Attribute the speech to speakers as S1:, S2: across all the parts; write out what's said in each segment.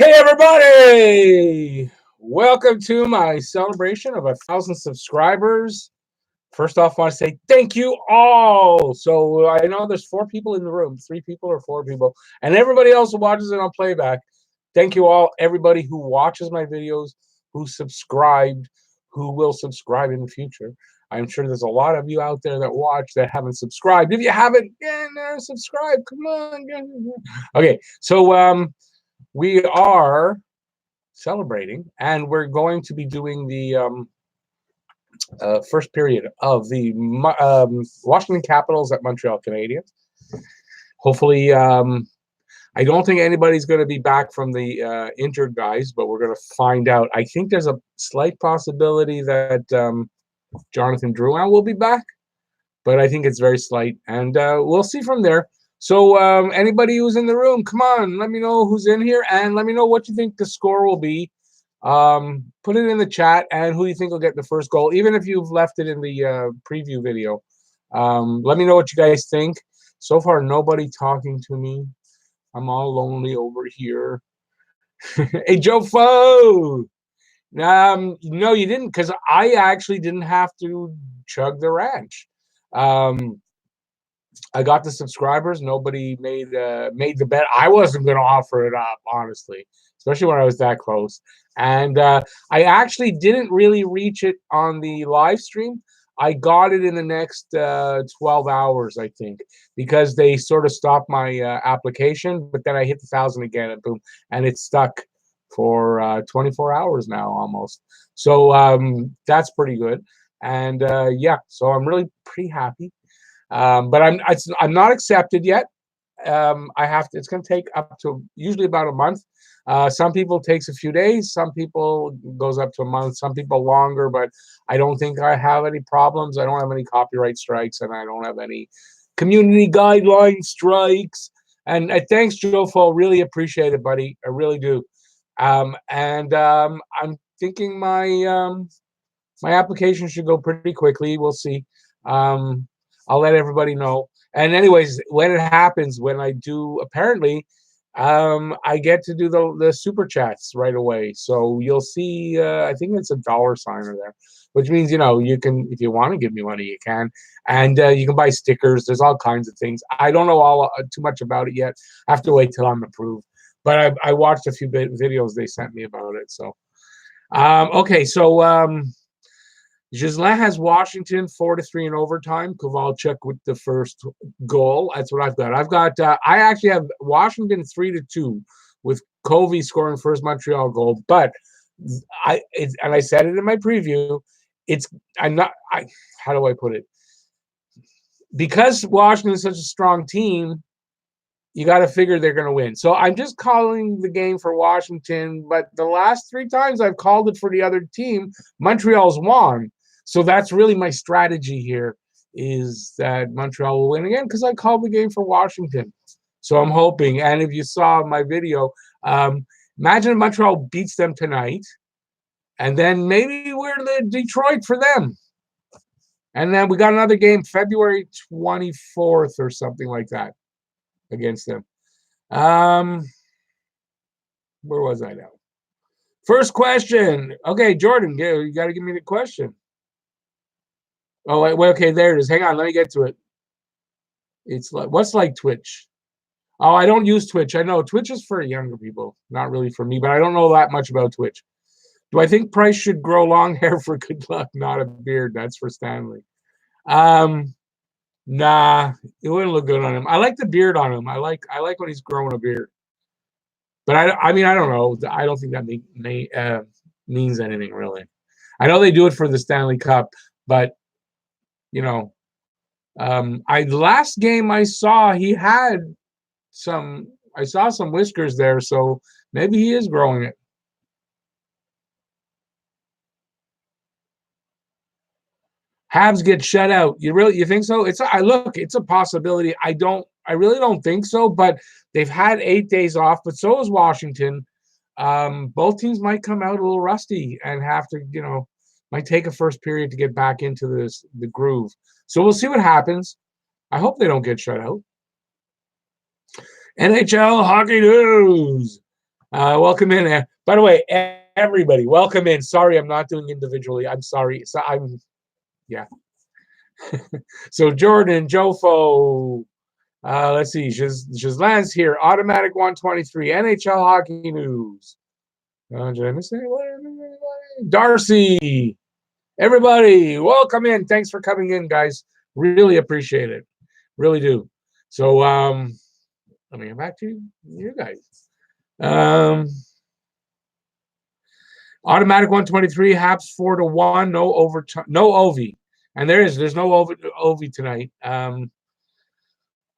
S1: Hey everybody! Welcome to my celebration of 1,000 subscribers. First off, I want to say thank you all. So I know there's 4 people in the room, 3 people or 4 people, and everybody else who watches it on playback. Thank you all, everybody who watches my videos, who subscribed, who will subscribe in the future. I'm sure there's a lot of you out there that watch that haven't subscribed. If you haven't, subscribe. Come on. Okay, so we are celebrating, and we're going to be doing the first period of the Washington Capitals at Montreal Canadiens. Hopefully, I don't think anybody's going to be back from the injured guys, but we're going to find out. I think there's a slight possibility that Jonathan Drouin will be back, but I think it's very slight, and we'll see from there. So anybody who's in the room, come on, let me know who's in here, and let me know what you think the score will be. Put it in the chat, and who you think will get the first goal, even if you've left it in the preview video. Let me know what you guys think. So far, nobody talking to me. I'm all lonely over here. Hey, Joe Foe! No, you didn't, because I actually didn't have to chug the ranch. I got the subscribers. Nobody made the bet. I wasn't going to offer it up, honestly, especially when I was that close. And I actually didn't really reach it on the live stream. I got it in the next 12 hours, I think, because they sort of stopped my application. But then I hit the 1,000 again, and boom, and it's stuck for 24 hours now almost. So that's pretty good. And yeah, so I'm really pretty happy. But I'm not accepted yet. I have to. It's going to take up to usually about a month. Some people takes a few days. Some people goes up to a month. Some people longer. But I don't think I have any problems. I don't have any copyright strikes, and I don't have any community guideline strikes. And thanks, Joe Fo. Really appreciate it, buddy. I really do. I'm thinking my application should go pretty quickly. We'll see. I'll let everybody know. And anyways, when it happens, when I do, apparently, I get to do the super chats right away. So you'll see. I think it's a dollar signer there, which means you can, if you want to give me money, you can, and you can buy stickers. There's all kinds of things. I don't know all too much about it yet. I have to wait till I'm approved. But I watched a few videos they sent me about it. So okay, so. Ghislain has Washington 4-3 in overtime. Kovalchuk with the first goal. That's what I've got. I actually have Washington 3-2 with Covey scoring first Montreal goal. But and I said it in my preview. How do I put it? Because Washington is such a strong team, you got to figure they're going to win. So I'm just calling the game for Washington. But the last 3 times I've called it for the other team, Montreal's won. So that's really my strategy here, is that Montreal will win again because I called the game for Washington. So I'm hoping. And if you saw my video, imagine if Montreal beats them tonight, and then maybe we're the Detroit for them. And then we got another game February 24th or something like that against them. Where was I now? First question. Okay, Jordan, you got to give me the question. Oh, wait, okay, there it is. Hang on, let me get to it. It's like, what's like Twitch? Oh, I don't use Twitch. I know Twitch is for younger people, not really for me, but I don't know that much about Twitch. Do I think Price should grow long hair for good luck, not a beard? That's for Stanley. Nah, it wouldn't look good on him. I like the beard on him. I like when he's growing a beard. But I mean, I don't know. I don't think that means anything really. I know they do it for the Stanley Cup, but last game I saw he had I saw some whiskers there, so maybe he is growing it. Habs get shut out. You think so? It's a possibility. I really don't think so, but they've had 8 days off, but so is Washington. Both teams might come out a little rusty and have to, might take a first period to get back into the groove. So we'll see what happens. I hope they don't get shut out. NHL hockey news. Welcome in. By the way, everybody, welcome in. Sorry, I'm not doing individually. I'm sorry. So yeah. So Jordan, Jofo, let's see, Gislan's here. Automatic 123, NHL hockey news. Did I miss anyone? Darcy, everybody, welcome in. Thanks for coming in, guys. Really appreciate it. Really do. So, let me get back to you guys. Automatic 123, Habs 4-1, no overtime, no Ovi, and there's no Ovi tonight.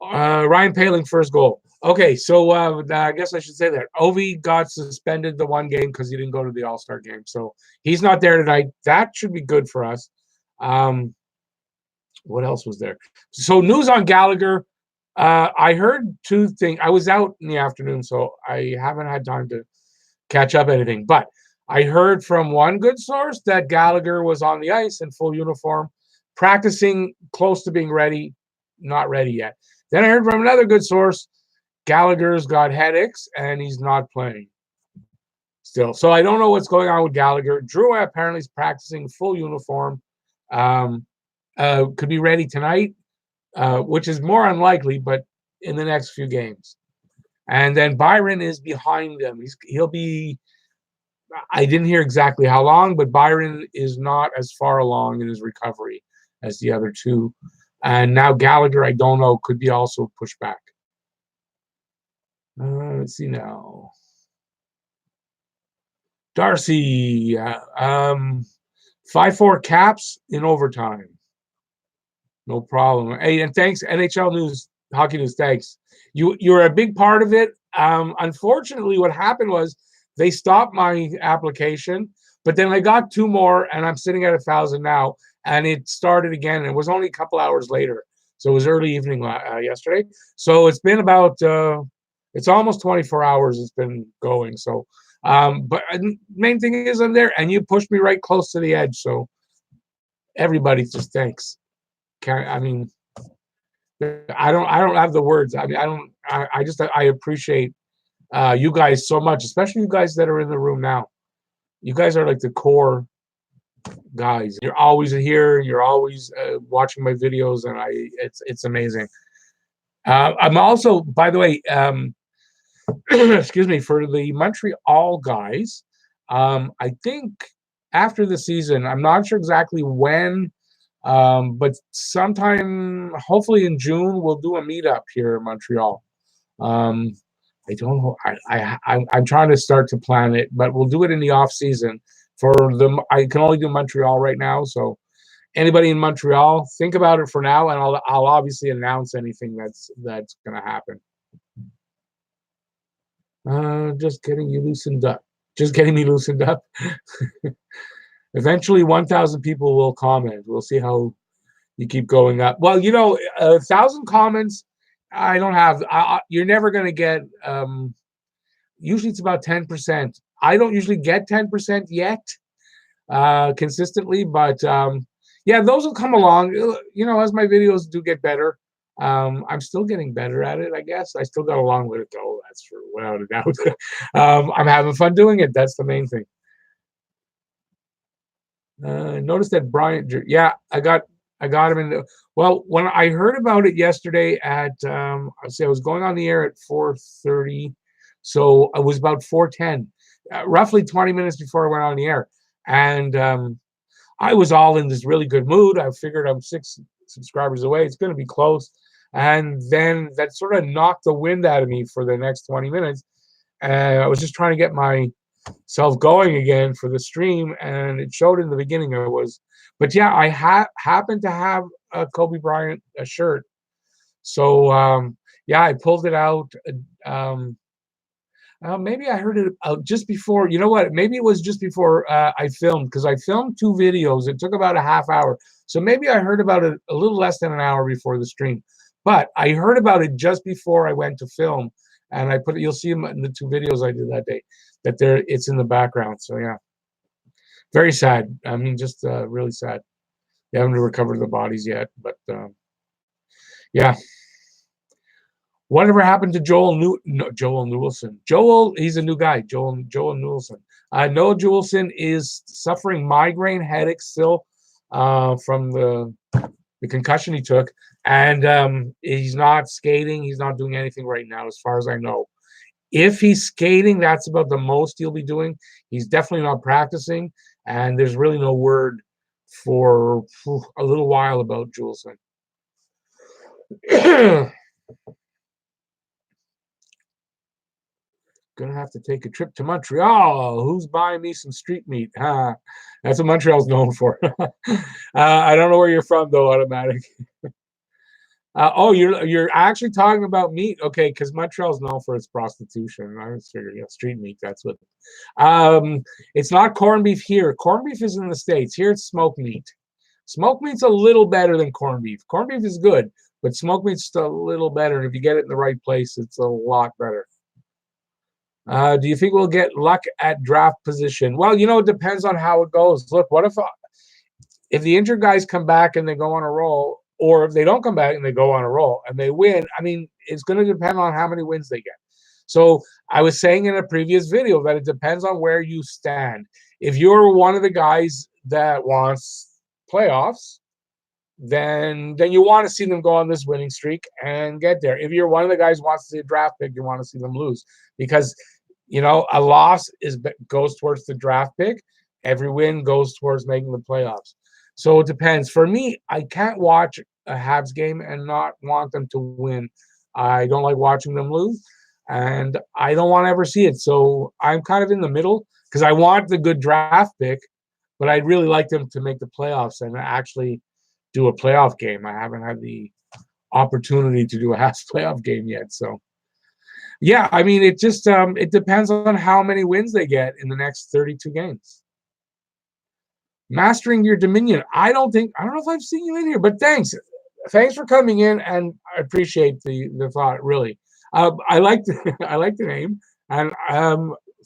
S1: Ryan Paling first goal. Okay, so I guess I should say that Ovi got suspended the one game because he didn't go to the All-Star game, so he's not there tonight. That should be good for us. What else was there? So news on Gallagher. I heard two things. I was out in the afternoon, so I haven't had time to catch up anything. But I heard from one good source that Gallagher was on the ice in full uniform, practicing close to being ready, not ready yet. Then I heard from another good source, Gallagher's got headaches and he's not playing still. So I don't know what's going on with Gallagher. Drew apparently is practicing full uniform. Could be ready tonight, which is more unlikely, but in the next few games. And then Byron is behind him. He'll be. I didn't hear exactly how long, but Byron is not as far along in his recovery as the other two. And now Gallagher, I don't know, could be also pushed back. Let's see now. Darcy, 5-4 Caps in overtime. No problem. Hey, and thanks, NHL News, Hockey News, thanks. You're a big part of it. Unfortunately, what happened was they stopped my application, but then I got two more, and I'm sitting at 1,000 now, and it started again. And it was only a couple hours later, so it was early evening yesterday. So it's been about it's almost 24 hours. It's been going. So, but main thing is I'm there, and you pushed me right close to the edge. So everybody just thanks. I mean, I don't have the words. I mean, I appreciate you guys so much, especially you guys that are in the room now. You guys are like the core guys. You're always here. You're always watching my videos, and it's amazing. I'm also, by the way, excuse me, for the Montreal guys. I think after the season, I'm not sure exactly when, but sometime, hopefully in June, we'll do a meetup here in Montreal. I don't know. I'm trying to start to plan it, but we'll do it in the off season. For the I can only do Montreal right now, so anybody in Montreal, think about it for now, and I'll obviously announce anything that's going to happen. Just getting you loosened up. Just getting me loosened up. Eventually, 1,000 people will comment. We'll see how you keep going up. Well, 1,000 comments. I don't have. You're never going to get. Usually, it's about 10%. I don't usually get 10% yet, consistently, but yeah, those will come along. As my videos do get better. I'm still getting better at it, I guess. I still got a long way to go. That's for without a doubt. I'm having fun doing it. That's the main thing. Notice that Bryant. Yeah, I got him in the. Well, when I heard about it yesterday at, I was going on the air at 4:30, so it was about 4:10, roughly 20 minutes before I went on the air, and I was all in this really good mood. I figured I'm 6 subscribers away. It's going to be close. And then that sort of knocked the wind out of me for the next 20 minutes. I was just trying to get myself going again for the stream. And it showed in the beginning I was. But yeah, I happened to have a Kobe Bryant shirt. So yeah, I pulled it out. Maybe I heard it just before. You know what? Maybe it was just before I filmed, because I filmed 2 videos. It took about a half hour. So maybe I heard about it a little less than an hour before the stream. But I heard about it just before I went to film. And I put it, you'll see them in the 2 videos I did that day, that it's in the background. So yeah, very sad. I mean, just really sad. They haven't recovered the bodies yet. But yeah. Whatever happened to Joel Newelson? Joel, he's a new guy. Joel Newelson. Noah Juleson is suffering migraine headaches still from the concussion he took, and he's not skating. He's not doing anything right now, as far as I know. If he's skating, that's about the most he'll be doing. He's definitely not practicing, and there's really no word for a little while about Juleson. Gonna have to take a trip to Montreal. Who's buying me some street meat? That's what Montreal's known for. I don't know where you're from though, Automatic. Oh, you're actually talking about meat, okay? Because Montreal's known for its prostitution. I was figuring, street meat. That's what. It's not corned beef here. Corned beef is in the States. Here it's smoked meat. Smoked meat's a little better than corned beef. Corned beef is good, but smoked meat's just a little better. And if you get it in the right place, it's a lot better. Do you think we'll get luck at draft position? Well, it depends on how it goes. Look, what if the injured guys come back and they go on a roll, or if they don't come back and they go on a roll and they win? I mean, it's going to depend on how many wins they get. So I was saying in a previous video that it depends on where you stand. If you're one of the guys that wants playoffs, then you want to see them go on this winning streak and get there. If you're one of the guys who wants to see a draft pick, you want to see them lose, because a loss goes towards the draft pick. Every win goes towards making the playoffs. So it depends. For me, I can't watch a Habs game and not want them to win. I don't like watching them lose, and I don't want to ever see it. So I'm kind of in the middle because I want the good draft pick, but I'd really like them to make the playoffs and actually do a playoff game. I haven't had the opportunity to do a Habs playoff game yet. So, yeah, I mean, it just it depends on how many wins they get in the next 32 games. Mastering your Dominion. I don't know if I've seen you in here, but thanks for coming in, and I appreciate the thought. Really, I like the name, and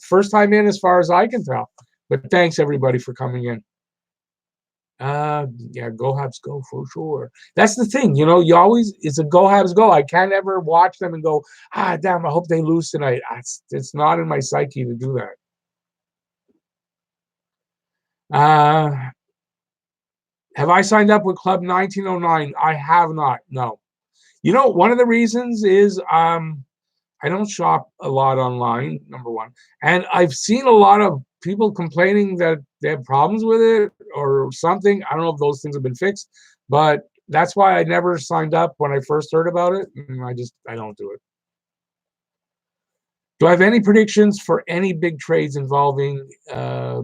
S1: first time in as far as I can tell. But thanks everybody for coming in. Yeah, go Habs go for sure. That's the thing, you always, it's a go Habs go. I can't ever watch them and go, damn, I hope they lose tonight. It's not in my psyche to do that. Have I signed up with Club 1909? I have not. No. One of the reasons is I don't shop a lot online, number one. And I've seen a lot of people complaining that they have problems with it or something. I don't know if those things have been fixed, but that's why I never signed up when I first heard about it. And I don't do it. Do I have any predictions for any big trades involving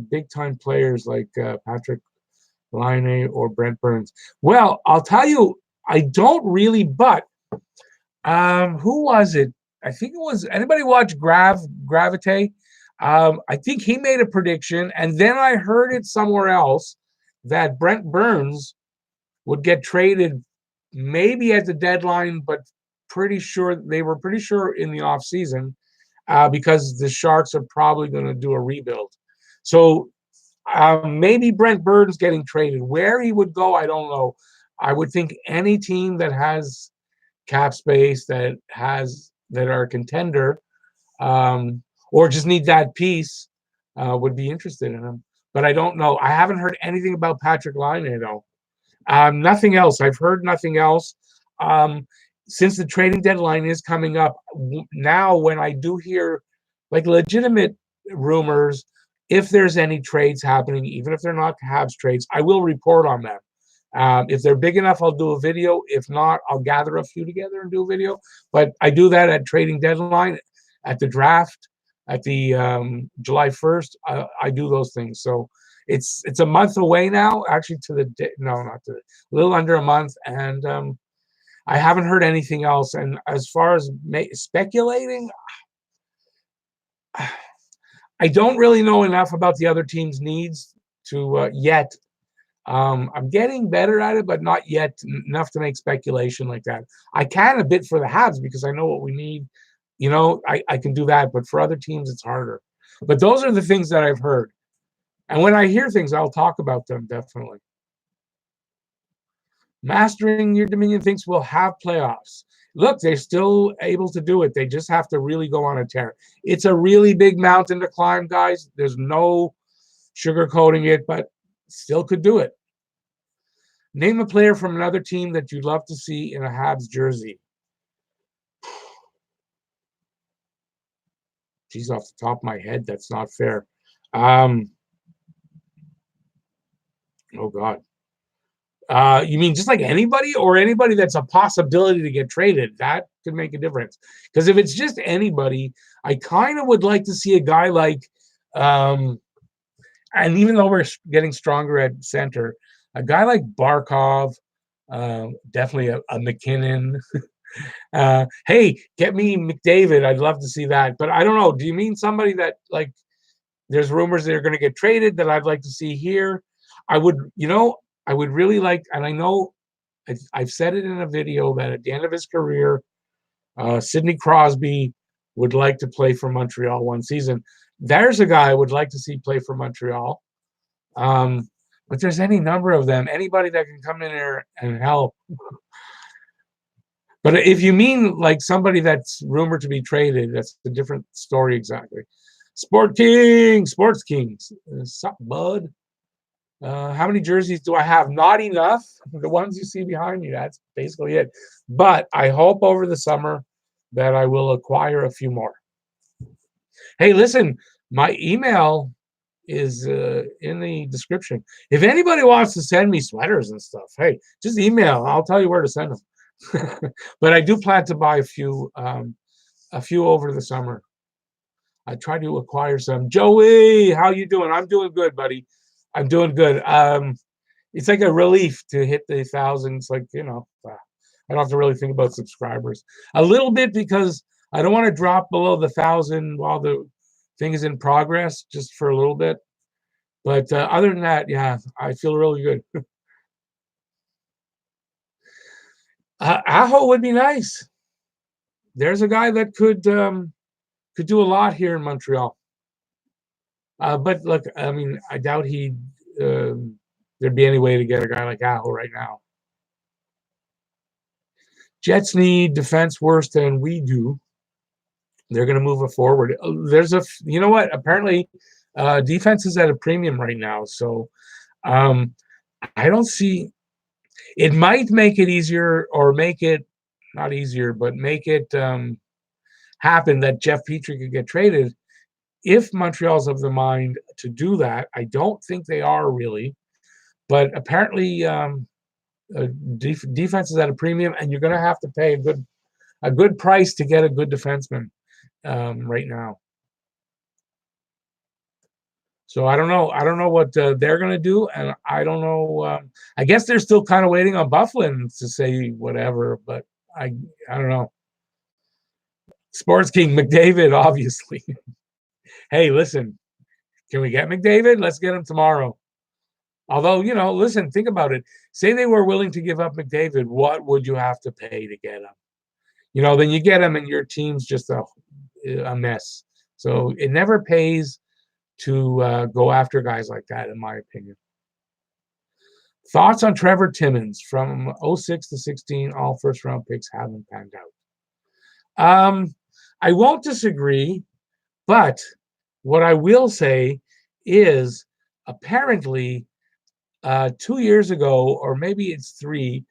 S1: big-time players like Patrick Laine or Brent Burns? Well, I'll tell you, I don't really, but who was it? I think it was, anybody watch Gravite? I think he made a prediction, and then I heard it somewhere else that Brent Burns would get traded maybe at the deadline, but they were pretty sure in the offseason because the Sharks are probably going to do a rebuild. So maybe Brent Burns getting traded. Where he would go, I don't know. I would think any team that has cap space, that are a contender, or just need that piece, would be interested in him. But I don't know. I haven't heard anything about Patrick Laine, though. Nothing else. I've heard nothing else. Since the trading deadline is coming up, now when I do hear like legitimate rumors, if there's any trades happening, even if they're not Habs trades, I will report on them. If they're big enough, I'll do a video. If not, I'll gather a few together and do a video. But I do that at trading deadline, at the draft, at the July 1st. I do those things. So it's a month away now, actually, a little under a month. And I haven't heard anything else. And as far as speculating, I don't really know enough about the other team's needs to yet. I'm getting better at it, but not yet enough to make speculation like that. I can a bit for the Habs because I know what we need. I can do that, but for other teams, it's harder. But those are the things that I've heard. And when I hear things, I'll talk about them, definitely. Mastering Your Dominion thinks we'll have playoffs. look, they're still able to do it. They just have to really go on a tear. It's a really big mountain to climb, guys. There's no sugarcoating it, but still could do it. Name a player from another team that you'd love to see in a Habs jersey. Geez, off the top of my head, that's not fair. Oh God. You mean just like anybody, or anybody that's a possibility to get traded? That could make a difference. Because if it's just anybody, I kind of would like to see a guy like, and even though we're getting stronger at center, a guy like Barkov, definitely a McKinnon. Hey, get me McDavid. I'd love to see that. But I don't know. Do you mean somebody that, like, there's rumors they're going to get traded that I'd like to see here? I would, I would really like, and I know I've said it in a video that at the end of his career, Sidney Crosby would like to play for Montreal one season. There's a guy I would like to see play for Montreal. But there's any number of them. Anybody that can come in there and help. But if you mean like somebody that's rumored to be traded, that's a different story exactly. Sports Kings. Sup, bud? How many jerseys do I have? Not enough. The ones you see behind me, that's basically it. But I hope over the summer that I will acquire a few more. Hey, listen, my email is in the description. If anybody wants to send me sweaters and stuff, hey, just email. I'll tell you where to send them. But I do plan to buy a few over the summer. I try to acquire some. Joey, how you doing? I'm doing good, buddy. I'm doing good. It's like a relief to hit the 1,000. It's like, I don't have to really think about subscribers. A little bit because I don't want to drop below the 1,000 while the thing is in progress, just for a little bit. But other than that, yeah, I feel really good. Aho would be nice. There's a guy that could do a lot here in Montreal. But look, I mean, I doubt there'd be any way to get a guy like Aho right now. Jets need defense worse than we do. They're going to move it forward. You know what? Apparently, defense is at a premium right now. So I don't see. It might make it easier, or make it not easier, but make it happen that Jeff Petrie could get traded if Montreal's of the mind to do that. I don't think they are really, but apparently defense is at a premium, and you're going to have to pay a good price to get a good defenseman right now. So I don't know. I don't know what they're going to do, and I don't know. I guess they're still kind of waiting on Bufflin to say whatever, but I don't know. Sports King McDavid, obviously. Hey, listen, can we get McDavid? Let's get him tomorrow. Although, listen, think about it. Say they were willing to give up McDavid, what would you have to pay to get him? Then you get him and your team's just a mess. So it never pays to go after guys like that, in my opinion. Thoughts on Trevor Timmins? From 06 to 16, all first-round picks haven't panned out. I won't disagree, but what I will say is apparently 2 years ago, or maybe it's 3,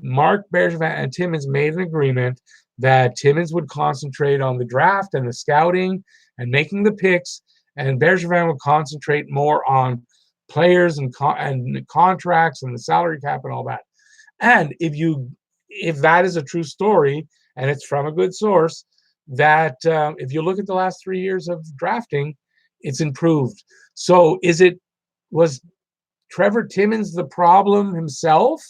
S1: Mark Bergevin and Timmins made an agreement that Timmins would concentrate on the draft and the scouting and making the picks, and Bergevin would concentrate more on players and contracts and the salary cap and all that. And if that is a true story and it's from a good source, that if you look at the last 3 years of drafting, it's improved. So was Trevor Timmins the problem himself,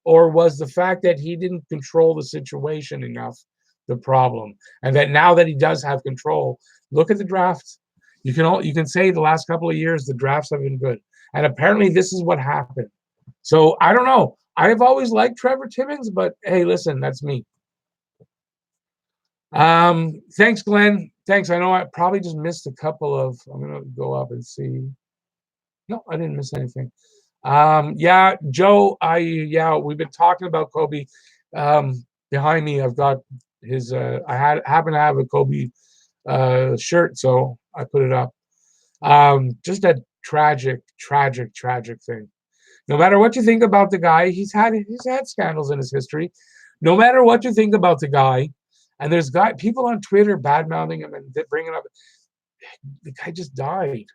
S1: or was the fact that he didn't control the situation enough the problem? And that now that he does have control, look at the drafts. You can say the last couple of years the drafts have been good, and apparently this is what happened. So I don't know. I've always liked Trevor Timmins, but hey, listen, that's me. Thanks, Glenn. Thanks. I know I probably just missed a couple of. I'm gonna go up and see. No, I didn't miss anything. Yeah, Joe. We've been talking about Kobe. behind me, I've got his. Happen to have a Kobe shirt, so I put it up. Just a tragic, tragic, tragic thing. No matter what you think about the guy, he's had scandals in his history. No matter what you think about the guy, and there's people on Twitter bad mouthing him and bringing up the guy just died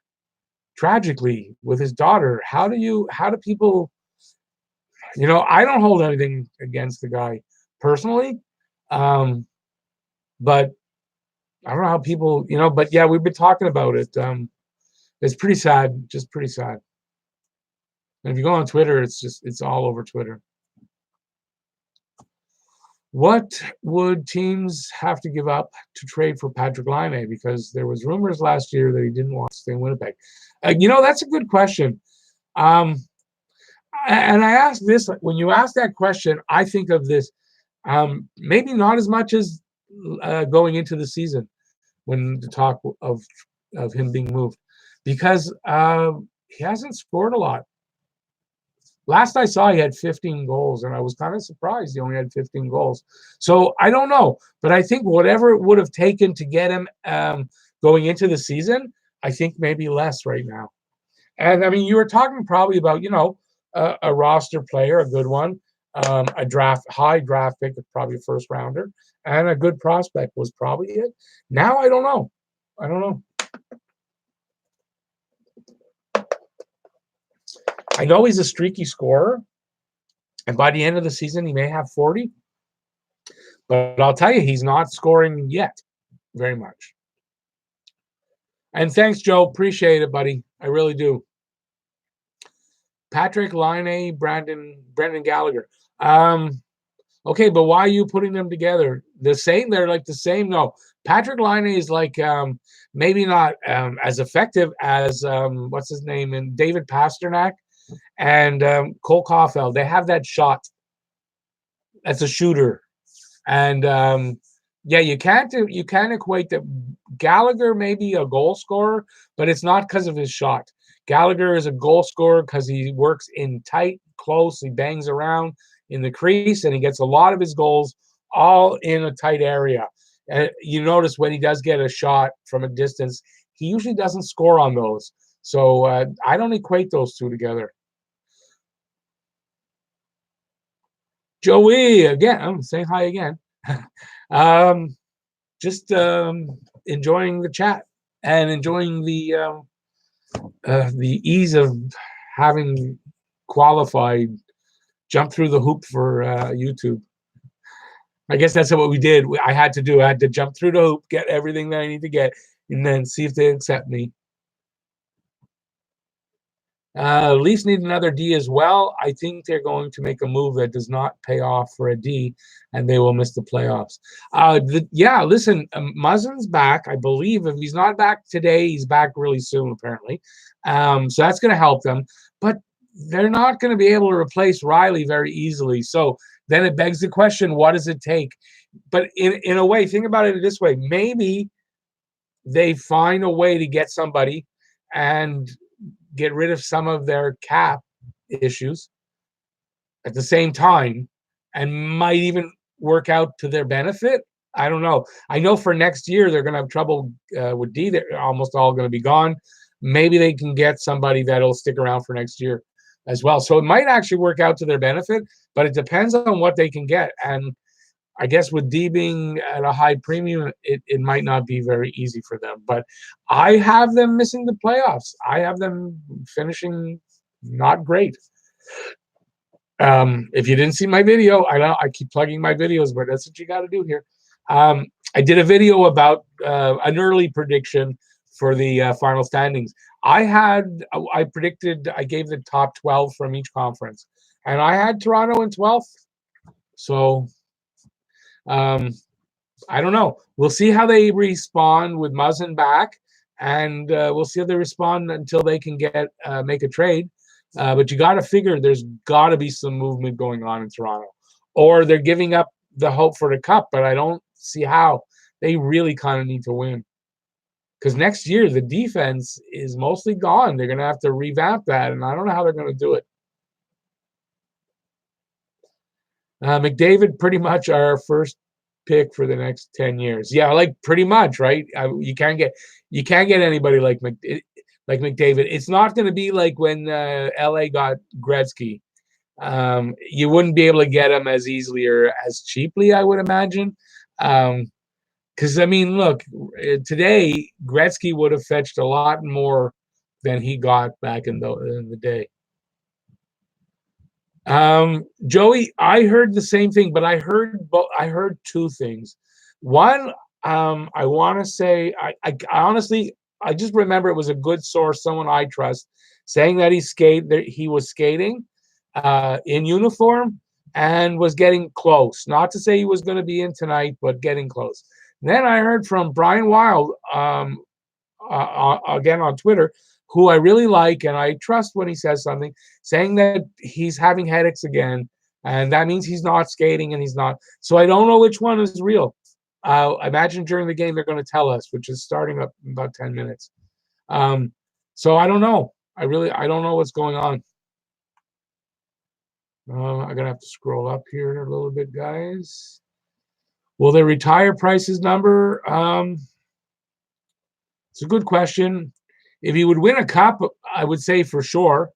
S1: tragically with his daughter. How do people? I don't hold anything against the guy personally, um, but I don't know how people. But yeah, we've been talking about it. It's pretty sad, just pretty sad. And if you go on Twitter, it's all over Twitter. What would teams have to give up to trade for Patrick Laine? Because there was rumors last year that he didn't want to stay in Winnipeg. That's a good question. And I ask this, when you ask that question, I think of this, maybe not as much as going into the season when the talk of him being moved, because he hasn't scored a lot. Last I saw, he had 15 goals, and I was kind of surprised he only had 15 goals. So I don't know, but I think whatever it would have taken to get him going into the season, I think maybe less right now. And I mean, you were talking probably about a roster player, a good one, a high draft pick, probably a first rounder, and a good prospect was probably it. Now I don't know. I don't know. I know he's a streaky scorer, and by the end of the season, he may have 40. But I'll tell you, he's not scoring yet very much. And thanks, Joe. Appreciate it, buddy. I really do. Patrick Laine, Brendan Gallagher. Okay, but why are you putting them together? The same? They're like the same? No. Patrick Laine is like maybe not as effective as what's his name, and David Pasternak and Cole Caulfield. They have that shot. That's a shooter. And yeah, you can't equate that. Gallagher may be a goal scorer, but it's not because of his shot. Gallagher is a goal scorer because he works in tight, close, he bangs around in the crease, and he gets a lot of his goals all in a tight area. And you notice when he does get a shot from a distance, he usually doesn't score on those. So I don't equate those two together. Joey, again, I'm saying hi again. Just enjoying the chat and enjoying the ease of having qualified, jump through the hoop for YouTube. I guess that's what we did. I had to jump through the hoop, get everything that I need to get, and then see if they accept me. Leafs need another D as well. I think they're going to make a move that does not pay off for a D, and they will miss the playoffs. Listen, Muzzin's back. I believe if he's not back today, he's back really soon, apparently. So that's going to help them. But they're not going to be able to replace Riley very easily. So then it begs the question, what does it take? But in a way, think about it this way. Maybe they find a way to get somebody and get rid of some of their cap issues at the same time, and might even work out to their benefit. I don't know. I know for next year they're going to have trouble with D. They're almost all going to be gone. Maybe they can get somebody that'll stick around for next year as well. So it might actually work out to their benefit, but it depends on what they can get. And I guess with D being at a high premium, it might not be very easy for them. But I have them missing the playoffs. I have them finishing not great. If you didn't see my video, I keep plugging my videos, but that's what you got to do here. I did a video about an early prediction for the final standings. I predicted, I gave the top 12 from each conference, and I had Toronto in 12th. So I don't know. We'll see how they respond with Muzzin back, and we'll see how they respond until they can make a trade. But you got to figure there's got to be some movement going on in Toronto, or they're giving up the hope for the cup. But I don't see how. They really kind of need to win, because next year the defense is mostly gone. They're going to have to revamp that, and I don't know how they're going to do it. McDavid pretty much our first pick for the next 10 years. Yeah, like pretty much, right? You can't get anybody like McDavid. It's not going to be like when LA got Gretzky. You wouldn't be able to get him as easily or as cheaply, I would imagine. Because I mean, look, today Gretzky would have fetched a lot more than he got back in the day. Joey, I heard the same thing, but I heard two things. One, I want to say, I honestly, I just remember it was a good source, someone I trust, saying that he was skating, in uniform and was getting close. Not to say he was going to be in tonight, but getting close. Then I heard from Brian Wild, again on Twitter, who I really like and I trust when he says something, saying that he's having headaches again, and that means he's not skating and he's not. So I don't know which one is real. I imagine during the game they're going to tell us, which is starting up in about 10 minutes. So I don't know. I don't know what's going on. I'm gonna have to scroll up here a little bit, guys. Will they retire Price's number? It's a good question. If he would win a cup, I would say for sure.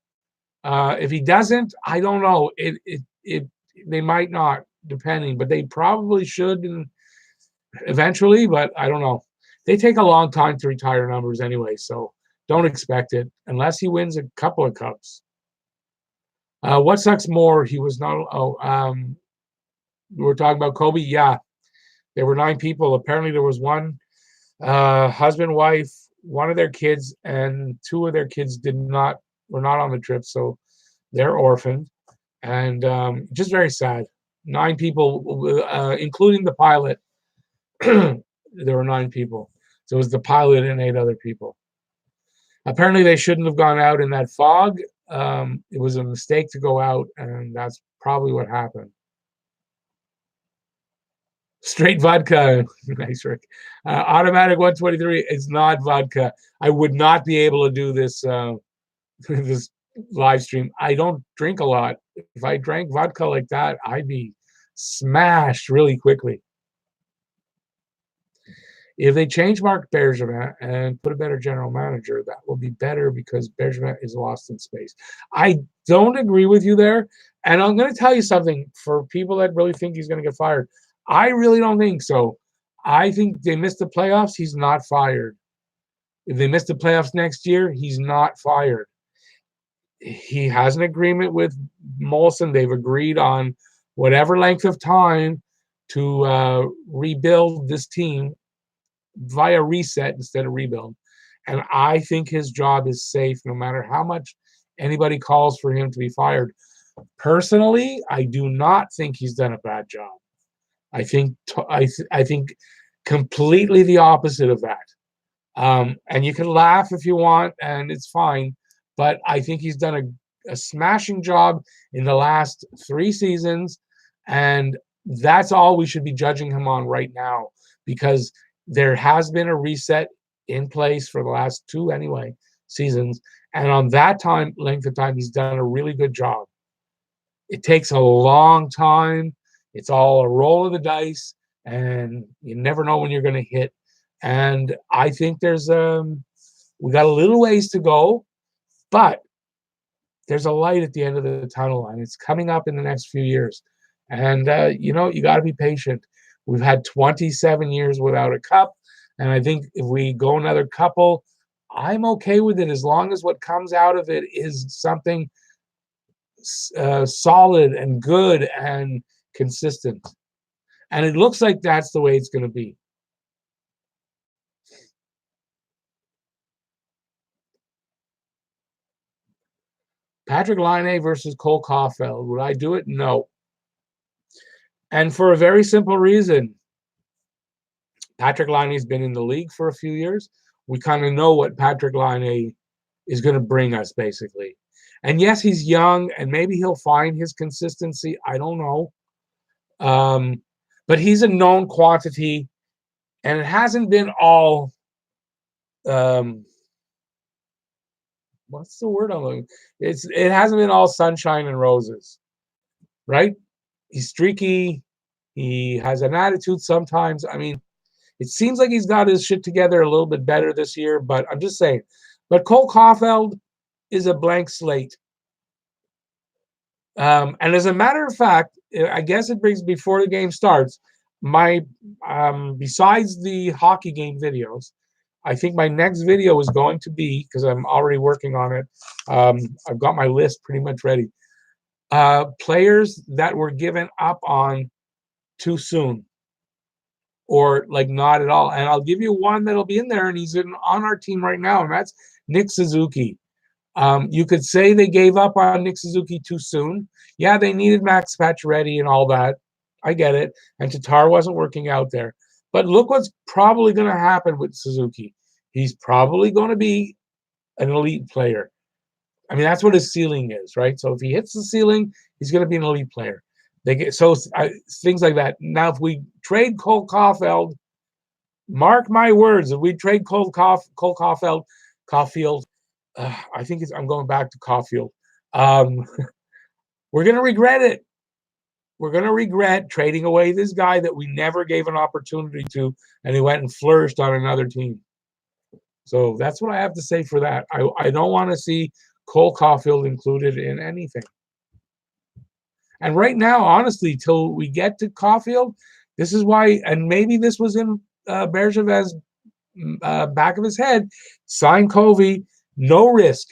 S1: If he doesn't, I don't know. It they might not, depending, but they probably should eventually. But I don't know. They take a long time to retire numbers anyway, so don't expect it unless he wins a couple of cups. What sucks more? He was not. Oh, we're talking about Kobe. Yeah, there were 9 people. Apparently, there was one husband, wife, one of their kids, and 2 of their kids were not on the trip, so they're orphaned, and just very sad. 9 people, including the pilot. There were 9 people, so it was the pilot and 8 other people. Apparently, they shouldn't have gone out in that fog. It was a mistake to go out, and that's probably what happened. Straight vodka. Nice, Rick. Automatic 123 is not vodka. I would not be able to do this this live stream. I don't drink a lot. If I drank vodka like that, I'd be smashed really quickly. If they change Mark Bergevin and put a better general manager, that will be better because Bergevin is lost in space. I don't agree with you there. And I'm going to tell you something for people that really think he's going to get fired. I really don't think so. I think they missed the playoffs. He's not fired. If they miss the playoffs next year, he's not fired. He has an agreement with Molson. They've agreed on whatever length of time to rebuild this team via reset instead of rebuild. And I think his job is safe no matter how much anybody calls for him to be fired. Personally, I do not think he's done a bad job. I think completely the opposite of that. And you can laugh if you want, and it's fine. But I think he's done a smashing job in the last 3 seasons, and that's all we should be judging him on right now because there has been a reset in place for the last 2 anyway seasons, and on that length of time, he's done a really good job. It takes a long time. It's all a roll of the dice, and you never know when you're going to hit. And I think we got a little ways to go, but there's a light at the end of the tunnel, and it's coming up in the next few years. And you got to be patient. We've had 27 years without a cup, and I think if we go another couple, I'm okay with it as long as what comes out of it is something solid and good and consistent. And it looks like that's the way it's going to be. Patrick Laine versus Cole Caulfield. Would I do it? No. And for a very simple reason. Patrick Laine's been in the league for a few years. We kind of know what Patrick Laine is going to bring us, basically. And yes, he's young, and maybe he'll find his consistency. I don't know. But he's a known quantity, and it hasn't been all what's the word I'm looking? It hasn't been all sunshine and roses, right? He's streaky. He has an attitude sometimes. I mean, it seems like he's got his shit together a little bit better this year, but I'm just saying. But Cole Caulfield is a blank slate. And as a matter of fact, I guess it brings before the game starts. My besides the hockey game videos, I think my next video is going to be, because I'm already working on it. I've got my list pretty much ready. Players that were given up on too soon, or like not at all. And I'll give you one that'll be in there, and he's on our team right now, and that's Nick Suzuki. You could say they gave up on Nick Suzuki too soon. Yeah, they needed Max Pacioretty and all that. I get it. And Tatar wasn't working out there. But look what's probably going to happen with Suzuki. He's probably going to be an elite player. I mean, that's what his ceiling is, right? So if he hits the ceiling, he's going to be an elite player. They get things like that. Now, if we trade Cole Caulfield, mark my words, if we trade Cole Caulfield, I think I'm going back to Caulfield. We're going to regret it. We're going to regret trading away this guy that we never gave an opportunity to, and he went and flourished on another team. So that's what I have to say for that. I don't want to see Cole Caulfield included in anything. And right now, honestly, till we get to Caulfield, this is why, and maybe this was in Bergevin's back of his head, sign Covey, no risk.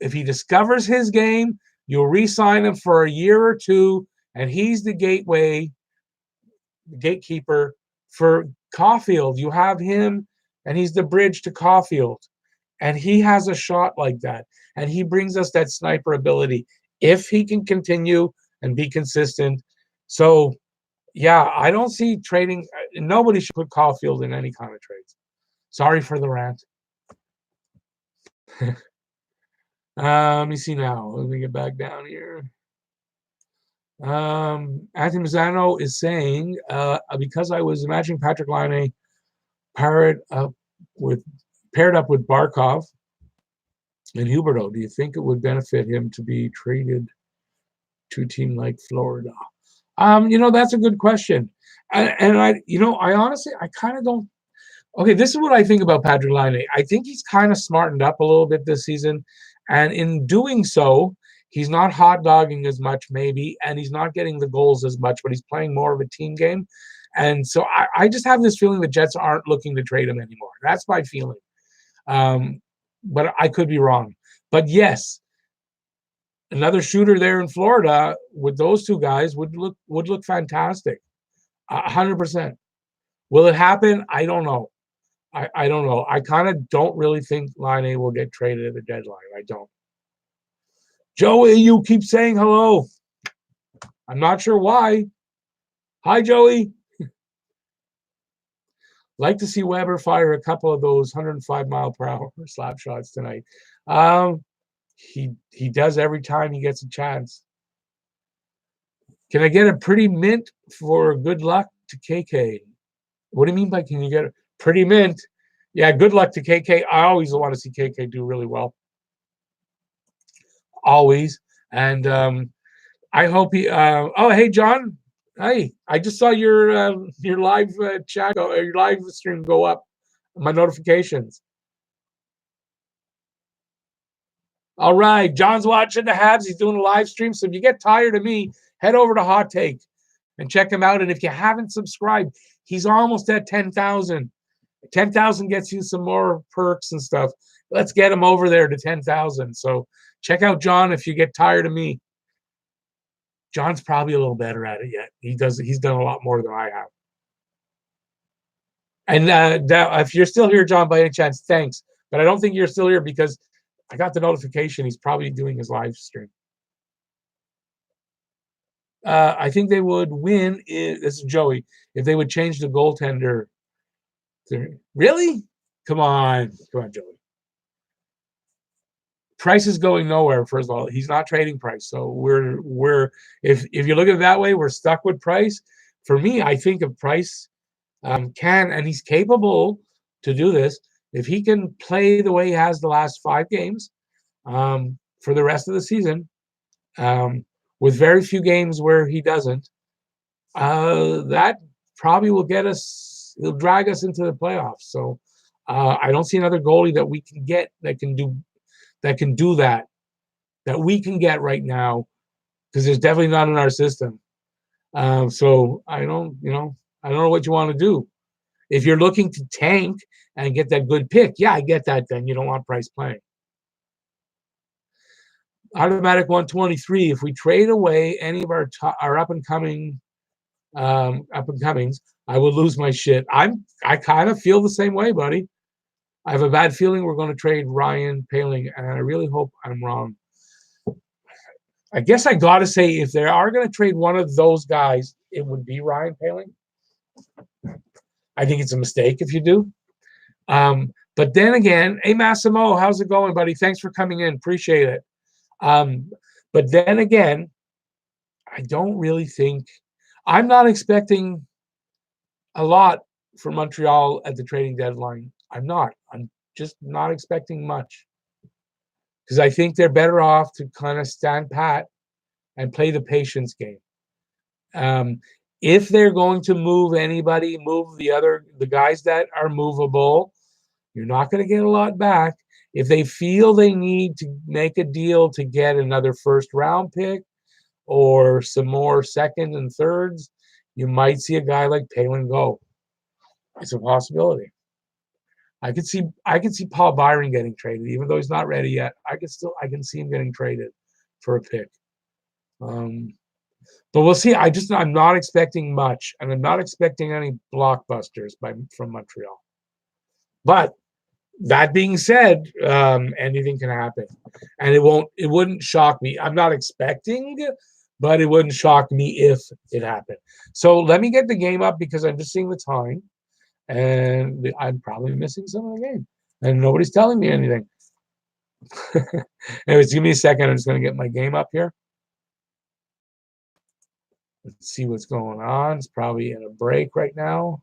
S1: If he discovers his game, you'll re-sign him for a year or two, and he's the gatekeeper for Caulfield. You have him, and he's the bridge to Caulfield. And he has a shot like that. And he brings us that sniper ability if he can continue and be consistent. So, yeah, I don't see trading. Nobody should put Caulfield in any kind of trades. Sorry for the rant. Let me see now. Let me get back down here. Anthony Mazzano is saying, because I was imagining Patrick Laine paired up with Barkov and Huberdeau, do you think it would benefit him to be traded to a team like Florida? That's a good question. And I honestly, I kind of don't. Okay, this is what I think about Patrick Laine. I think he's kind of smartened up a little bit this season. And in doing so, he's not hot dogging as much, maybe, and he's not getting the goals as much, but he's playing more of a team game. And so I just have this feeling the Jets aren't looking to trade him anymore. That's my feeling. But I could be wrong. But yes, another shooter there in Florida with those two guys would look fantastic. 100%. Will it happen? I don't know. I don't know. I kind of don't really think Laine will get traded at the deadline. I don't. Joey, you keep saying hello. I'm not sure why. Hi, Joey. Like to see Weber fire a couple of those 105-mile-per-hour slap shots tonight. He does every time he gets a chance. Can I get a pretty mint for good luck to KK? What do you mean by can you get a pretty mint? Yeah, good luck to KK. I always want to see KK do really well. Always. And I hope he oh, hey, John. Hey, I just saw your live chat or your live stream go up. My notifications. All right, John's watching the Habs. He's doing a live stream. So if you get tired of me, head over to Hot Take and check him out. And if you haven't subscribed, he's almost at 10,000. 10,000 gets you some more perks and stuff. Let's get him over there to 10,000. So check out John if you get tired of me. John's probably a little better at it yet. He's done a lot more than I have. And if you're still here, John, by any chance, thanks. But I don't think you're still here because I got the notification he's probably doing his live stream. I think they would win. This is Joey. If they would change the goaltender. Really? Come on, Joey. Price is going nowhere. First of all, he's not trading Price, so we're if you look at it that way, we're stuck with Price. For me, I think if Price can and he's capable to do this, if he can play the way he has the last 5 games for the rest of the season, with very few games where he doesn't, That probably will get us. It'll drag us into the playoffs. So I don't see another goalie that we can get that can do that we can get right now, because there's definitely not in our system. So I don't know what you want to do. If you're looking to tank and get that good pick, yeah, I get that. Then you don't want Price playing. Automatic 123. If we trade away any of our up and comings, I will lose my shit. I kind of feel the same way, buddy. I have a bad feeling we're going to trade Ryan Paling, and I really hope I'm wrong. I guess I got to say, if they are going to trade one of those guys, it would be Ryan Paling. I think it's a mistake if you do. But then again, hey, Massimo, how's it going, buddy? Thanks for coming in. Appreciate it. But then again, I don't really think I'm not expecting a lot from Montreal at the trading deadline. I'm not. I'm just not expecting much, because I think they're better off to kind of stand pat and play the patience game. If they're going to move anybody, move the guys that are movable, you're not going to get a lot back. If they feel they need to make a deal to get another first round pick or some more second and thirds, you might see a guy like Palin go. It's a possibility. I could see Paul Byron getting traded, even though he's not ready yet. I can see him getting traded for a pick. But we'll see. I'm not expecting much, and I'm not expecting any blockbusters from Montreal. But that being said, anything can happen, and it wouldn't shock me. I'm not expecting, but it wouldn't shock me if it happened. So let me get the game up, because I'm just seeing the time, and I'm probably missing some of the game, and nobody's telling me anything. Anyways, give me a second. I'm just going to get my game up here. Let's see what's going on. It's probably in a break right now.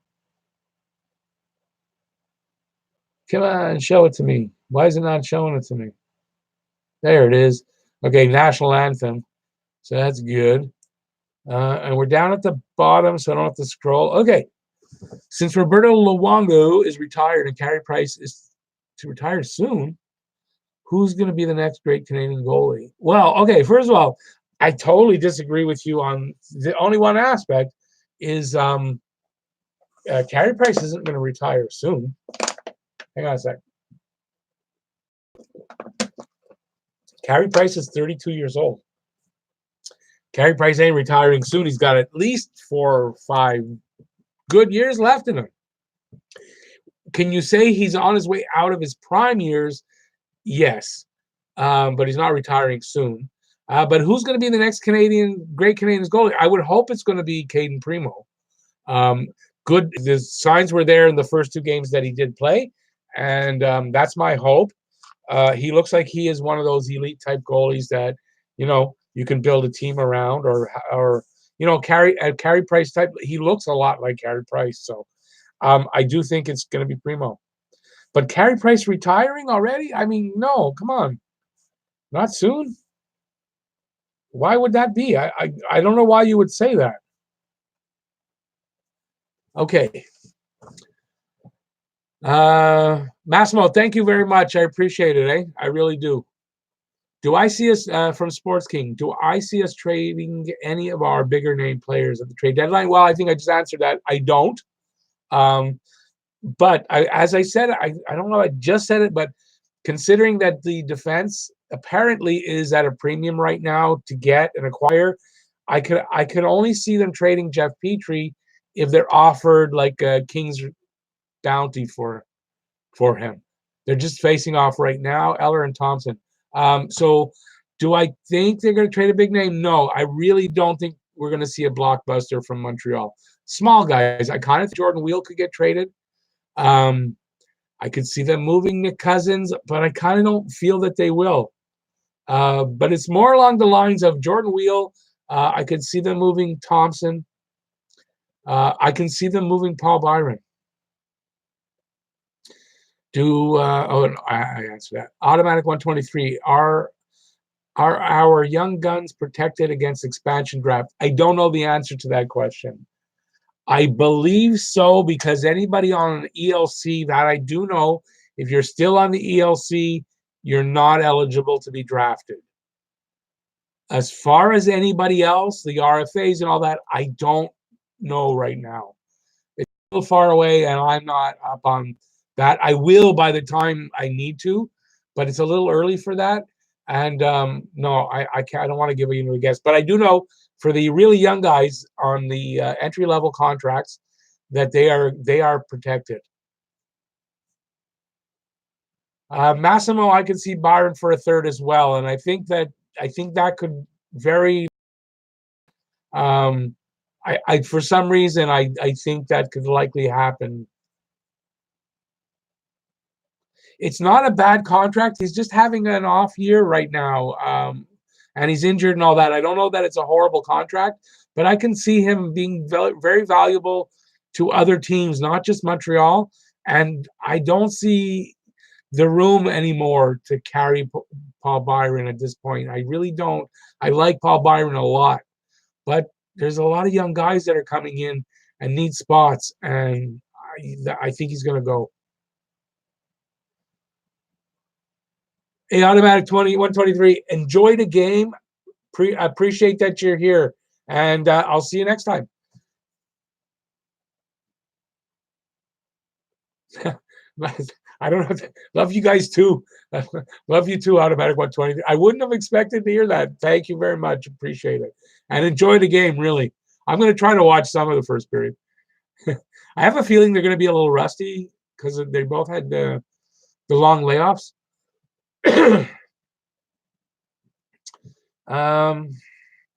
S1: Come on, show it to me. Why is it not showing it to me? There it is. Okay, national anthem. So that's good. And we're down at the bottom, so I don't have to scroll. Okay. Since Roberto Luongo is retired and Carey Price is to retire soon, who's going to be the next great Canadian goalie? Well, okay, first of all, I totally disagree with you on the only one aspect is Carey Price isn't going to retire soon. Hang on a sec. Carey Price is 32 years old. Carey Price ain't retiring soon. He's got at least 4 or 5 good years left in him. Can you say he's on his way out of his prime years? Yes. But he's not retiring soon. But who's going to be the next great Canadian goalie? I would hope it's going to be Caden Primo. Good. The signs were there in the first 2 games that he did play, and that's my hope. He looks like he is one of those elite type goalies that you can build a team around, or Carey Price type. He looks a lot like Carey Price, so I do think it's going to be Primo. But Carey Price retiring already? I mean, no, come on, not soon. Why would that be? I don't know why you would say that. Okay. Massimo, thank you very much. I appreciate it. I really do. Do I see us from Sports King? Do I see us trading any of our bigger name players at the trade deadline? Well, I think I just answered that. I don't. But as I said, I don't know. I just said it, but considering that the defense apparently is at a premium right now to get and acquire, I could only see them trading Jeff Petrie if they're offered like a King's bounty for him. They're just facing off right now, Eller and Thompson. So do I think they're going to trade a big name? No, I really don't think we're going to see a blockbuster from Montreal. Small guys. I kind of think Jordan Wheel could get traded. I could see them moving Nick Cousins, but I kind of don't feel that they will. But it's more along the lines of Jordan Wheel. I could see them moving Thompson. I can see them moving Paul Byron. I answered that. Automatic 123. Are our young guns protected against expansion draft? I don't know the answer to that question. I believe so, because anybody on an ELC, that I do know, if you're still on the ELC, you're not eligible to be drafted. As far as anybody else, the RFAs and all that, I don't know right now. It's a little far away, and I'm not up on that. I will by the time I need to, but it's a little early for that. And no, I can't. I don't want to give you a guess, but I do know for the really young guys on the entry level contracts that they are protected. Massimo, I could see Byron for a third as well, and I think that could very. I for some reason I think that could likely happen. It's not a bad contract. He's just having an off year right now, and he's injured and all that. I don't know that it's a horrible contract, but I can see him being very, very valuable to other teams, not just Montreal. And I don't see the room anymore to carry Paul Byron at this point. I really don't. I like Paul Byron a lot, but there's a lot of young guys that are coming in and need spots, and I think he's going to go. Hey, automatic 123. Enjoy the game. Appreciate that you're here, and I'll see you next time. I don't know. Love you guys too. Love you too, automatic 120. I wouldn't have expected to hear that. Thank you very much. Appreciate it. And enjoy the game, really. I'm going to try to watch some of the first period. I have a feeling they're going to be a little rusty because they both had the long layoffs.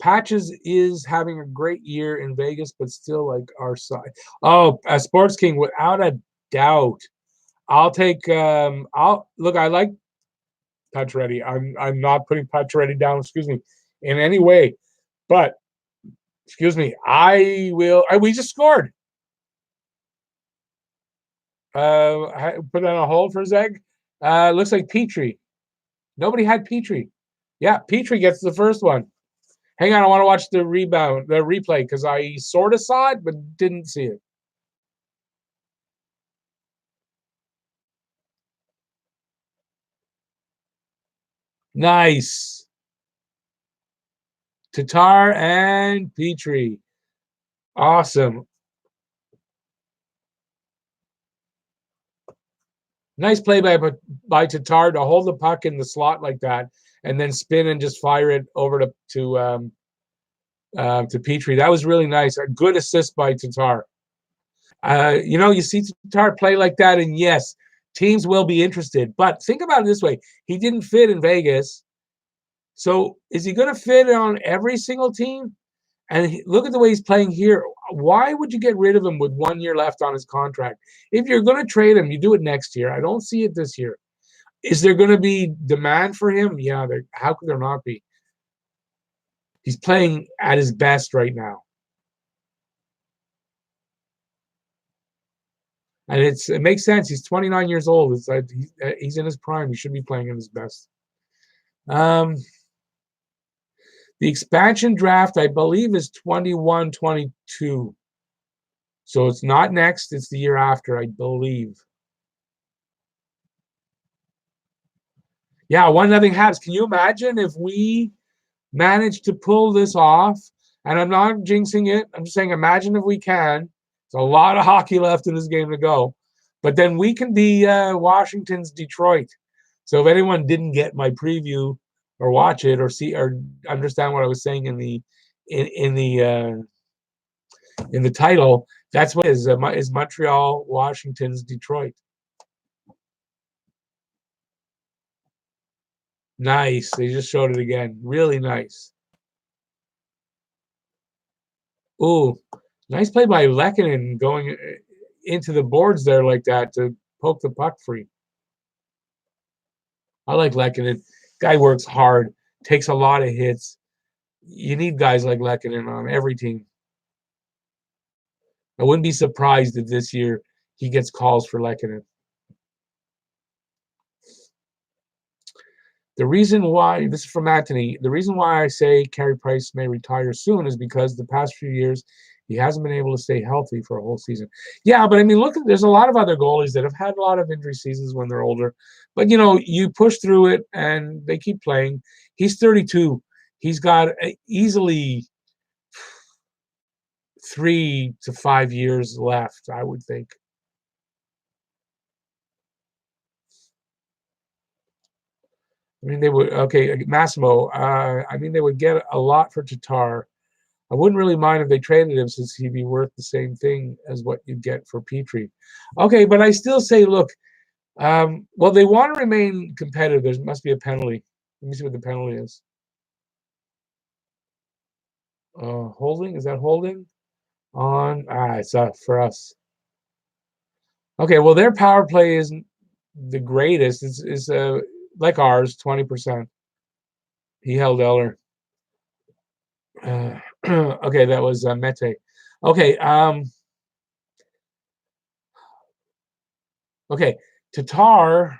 S1: Patches is having a great year in Vegas, but still like our side. Oh, Sports King, without a doubt. I'll take I'll look, I like Pacioretty. I'm not putting Pacioretty down, excuse me, in any way. But excuse me, I will we just scored. Put that on hold for a sec. Looks like Petrie. Nobody had Petrie. Yeah, Petrie gets the first one. Hang on, I want to watch the replay, because I sort of saw it but didn't see it. Nice. Tatar and Petrie. Awesome. Nice play by Tatar to hold the puck in the slot like that, and then spin and just fire it over to Petrie. That was really nice. A good assist by Tatar. You see Tatar play like that, and yes, teams will be interested. But think about it this way: he didn't fit in Vegas, so is he going to fit on every single team? And look at the way he's playing here. Why would you get rid of him with 1 year left on his contract? If you're going to trade him, you do it next year. I don't see it this year. Is there going to be demand for him? Yeah, how could there not be? He's playing at his best right now. And it makes sense. He's 29 years old. It's like he's in his prime. He should be playing at his best. The expansion draft, I believe, is 21-22. So it's not next. It's the year after, I believe. Yeah, 1-0 Habs. Can you imagine if we managed to pull this off? And I'm not jinxing it. I'm just saying, imagine if we can. There's a lot of hockey left in this game to go. But then we can be Washington's Detroit. So if anyone didn't get my preview or watch it or see or understand what I was saying in the title, that's what is Montreal, Washington's Detroit. Nice. They just showed it again. Really nice. Ooh, nice play by Lehkonen going into the boards there like that to poke the puck free. I like Lehkonen. Guy works hard, takes a lot of hits. You need guys like Lehkonen on every team. I wouldn't be surprised if this year he gets calls for Lehkonen. The reason why, this is from Anthony, the reason why I say Carey Price may retire soon is because the past few years he hasn't been able to stay healthy for a whole season. Yeah, but I mean, look, there's a lot of other goalies that have had a lot of injury seasons when they're older. But, you know, you push through it and they keep playing. He's 32. He's got easily 3 to 5 years left, I would think. I mean, they would, okay, Massimo, I mean, they would get a lot for Tatar. I wouldn't really mind if they traded him since he'd be worth the same thing as what you'd get for Petrie. Okay, but I still say, look, well, they want to remain competitive. There must be a penalty. Let me see what the penalty is. Holding? Is that holding? On, it's for us. Okay, well, their power play isn't the greatest. It's like ours, 20%. He held Eller. Okay, that was Mete. Okay, okay, Tatar.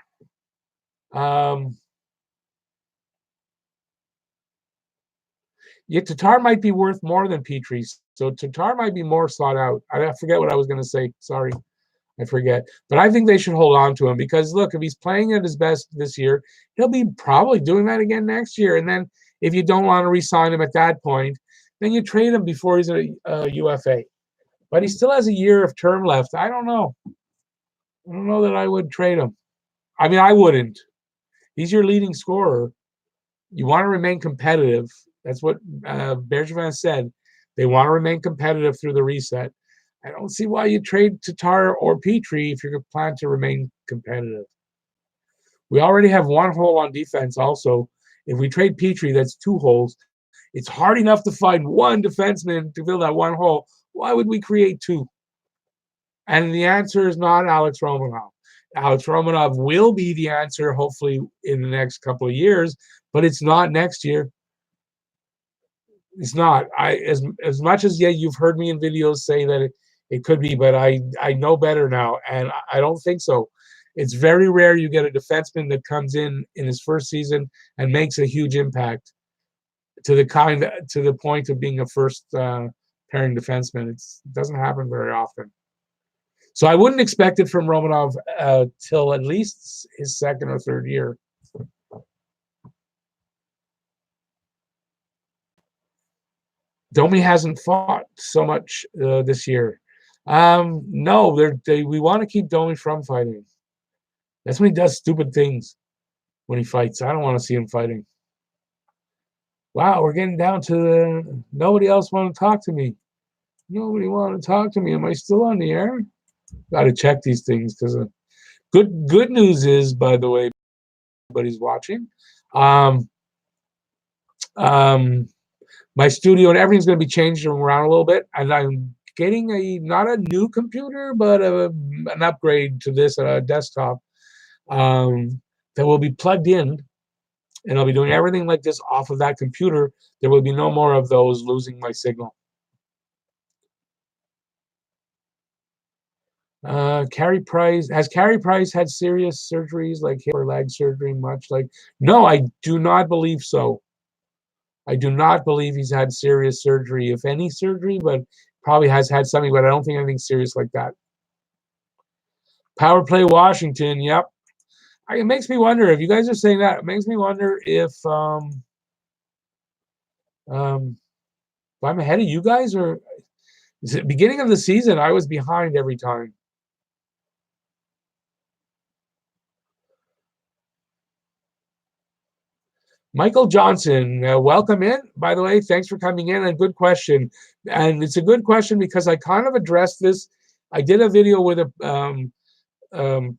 S1: Yeah, Tatar might be worth more than Petrie, so Tatar might be more sought out. I forget what I was going to say. Sorry, I forget. But I think they should hold on to him because look, if he's playing at his best this year, he'll be probably doing that again next year. And then if you don't want to re-sign him at that point, then you trade him before he's a UFA. But he still has a year of term left. I don't know. I don't know that I would trade him. I mean, I wouldn't. He's your leading scorer. You want to remain competitive. That's what Bergevin said. They want to remain competitive through the reset. I don't see why you trade Tatar or Petrie if you're planning to remain competitive. We already have one hole on defense also. If we trade Petrie, that's 2 holes. It's hard enough to find one defenseman to fill that 1 hole. Why would we create 2? And the answer is not Alex Romanov. Alex Romanov will be the answer, hopefully, in the next couple of years, but it's not next year. It's not. As much as you've heard me in videos say that it could be, but I know better now, and I don't think so. It's very rare you get a defenseman that comes in his first season and makes a huge impact to the point of being a first pairing defenseman. It doesn't happen very often. So I wouldn't expect it from Romanov till at least his second or third year. Domi hasn't fought so much this year. No, we want to keep Domi from fighting. That's when he does stupid things when he fights. I don't want to see him fighting. Wow, we're getting down to nobody else want to talk to me. Nobody want to talk to me. Am I still on the air? Got to check these things because good news is, by the way, everybody's watching. My studio and everything's going to be changed around a little bit, and I'm getting not a new computer, but an upgrade to this desktop that will be plugged in, and I'll be doing everything like this off of that computer. There will be no more of those losing my signal. Carey Price had serious surgeries like hip or leg surgery? Much like no, I do not believe so. I do not believe he's had serious surgery, if any surgery, but probably has had something, but I don't think anything serious like that. Power play Washington, yep. It makes me wonder if you guys are saying that. It makes me wonder if I'm ahead of you guys, or is it beginning of the season? I was behind every time. Michael Johnson, welcome in. By the way, thanks for coming in. And good question. And it's a good question because I kind of addressed this. I did a video with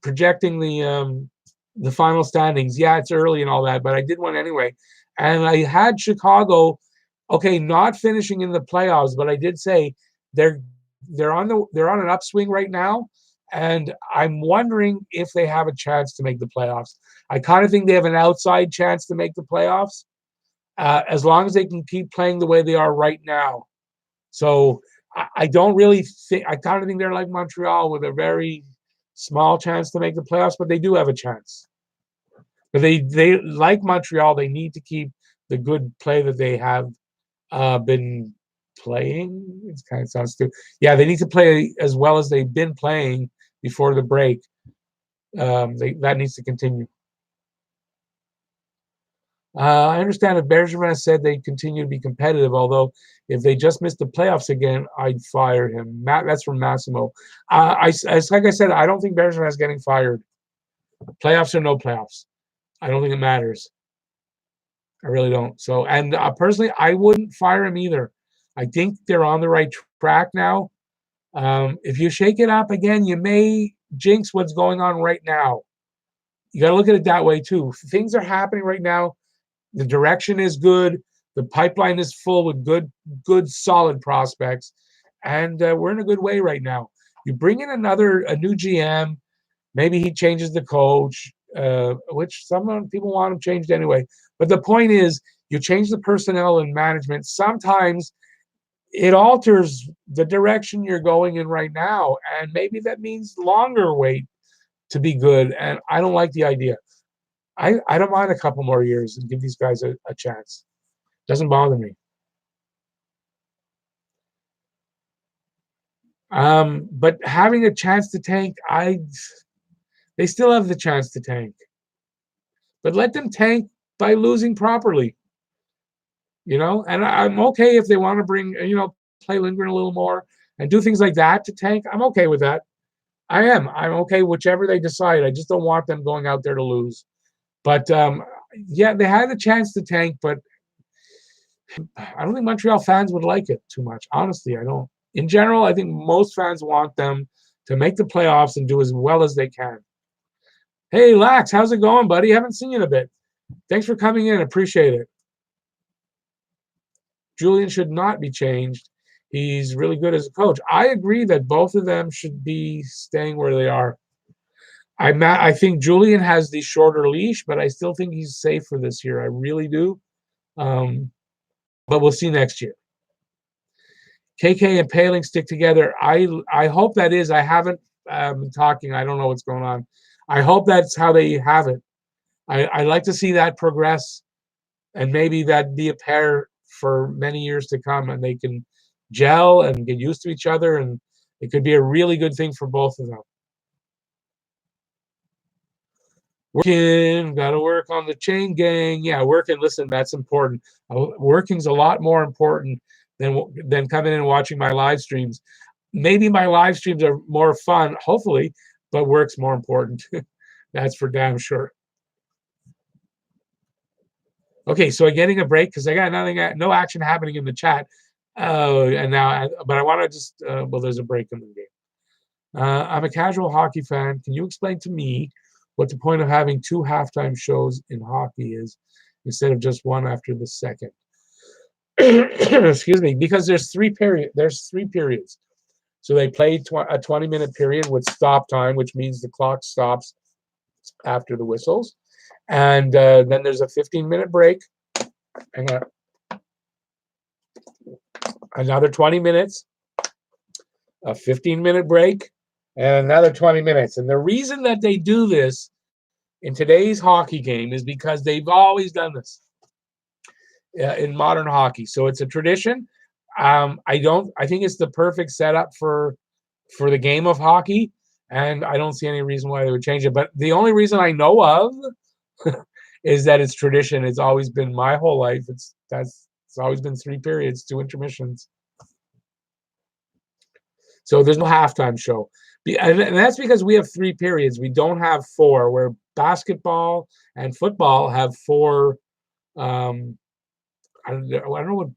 S1: projecting the final standings. Yeah, it's early and all that, but I did one anyway. And I had Chicago, okay, not finishing in the playoffs, but I did say they're on an upswing right now, and I'm wondering if they have a chance to make the playoffs. I kind of think they have an outside chance to make the playoffs, as long as they can keep playing the way they are right now. So I don't really think, I kind of think they're like Montreal with a very small chance to make the playoffs, but they do have a chance. But they like Montreal, they need to keep the good play that they have been playing. It kind of sounds stupid. Yeah, they need to play as well as they've been playing before the break. That needs to continue. I understand if Bergevin said they continue to be competitive, although if they just missed the playoffs again, I'd fire him. That's from Massimo. Like I said, I don't think Bergevin is getting fired. Playoffs or no playoffs, I don't think it matters. I really don't. So, and personally, I wouldn't fire him either. I think they're on the right track now. If you shake it up again, you may jinx what's going on right now. You got to look at it that way too. Things are happening right now. The direction is good. The pipeline is full with good, solid prospects, and we're in a good way right now. You bring in a new GM. Maybe he changes the coach, which some people want him changed anyway. But the point is, you change the personnel and management. Sometimes it alters the direction you're going in right now, and maybe that means longer wait to be good. And I don't like the idea. I don't mind a couple more years and give these guys a chance. Doesn't bother me. But having a chance to tank, they still have the chance to tank. But let them tank by losing properly. And I'm okay if they want to bring, play Lindgren a little more and do things like that to tank. I'm okay with that. I'm okay whichever they decide. I just don't want them going out there to lose. But yeah, they had a chance to tank, but I don't think Montreal fans would like it too much. Honestly, I don't. In general, I think most fans want them to make the playoffs and do as well as they can. Hey, Lax, how's it going, buddy? Haven't seen you in a bit. Thanks for coming in. Appreciate it. Julian should not be changed. He's really good as a coach. I agree that both of them should be staying where they are. I think Julian has the shorter leash, but I still think he's safe for this year. I really do. But we'll see next year. KK and Paling stick together. I hope that is. I haven't been talking. I don't know what's going on. I hope that's how they have it. I like to see that progress, and maybe that be a pair for many years to come, and they can gel and get used to each other, and it could be a really good thing for both of them. Working, got to work on the chain gang. Yeah, working. Listen, that's important. Working's a lot more important than coming in and watching my live streams. Maybe my live streams are more fun, hopefully, but work's more important. That's for damn sure. Okay, so I'm getting a break because I got no action happening in the chat. And now, but I want to just, well, there's a break in the game. I'm a casual hockey fan. Can you explain to me what the point of having 2 halftime shows in hockey is instead of just one after the second? Excuse me, because there's 3 periods. So they play a 20-minute period with stop time, which means the clock stops after the whistles. And then there's a 15-minute break. Hang on. Another 20 minutes, a 15-minute break, and another 20 minutes. And the reason that they do this in today's hockey game is because they've always done this in modern hockey. So it's a tradition. I think it's the perfect setup for the game of hockey, and I don't see any reason why they would change it. But the only reason I know of is that it's tradition. It's always been my whole life. It's always been 3 periods, 2 intermissions. So there's no halftime show. And that's because we have 3 periods. We don't have 4, where basketball and football have 4. I don't know what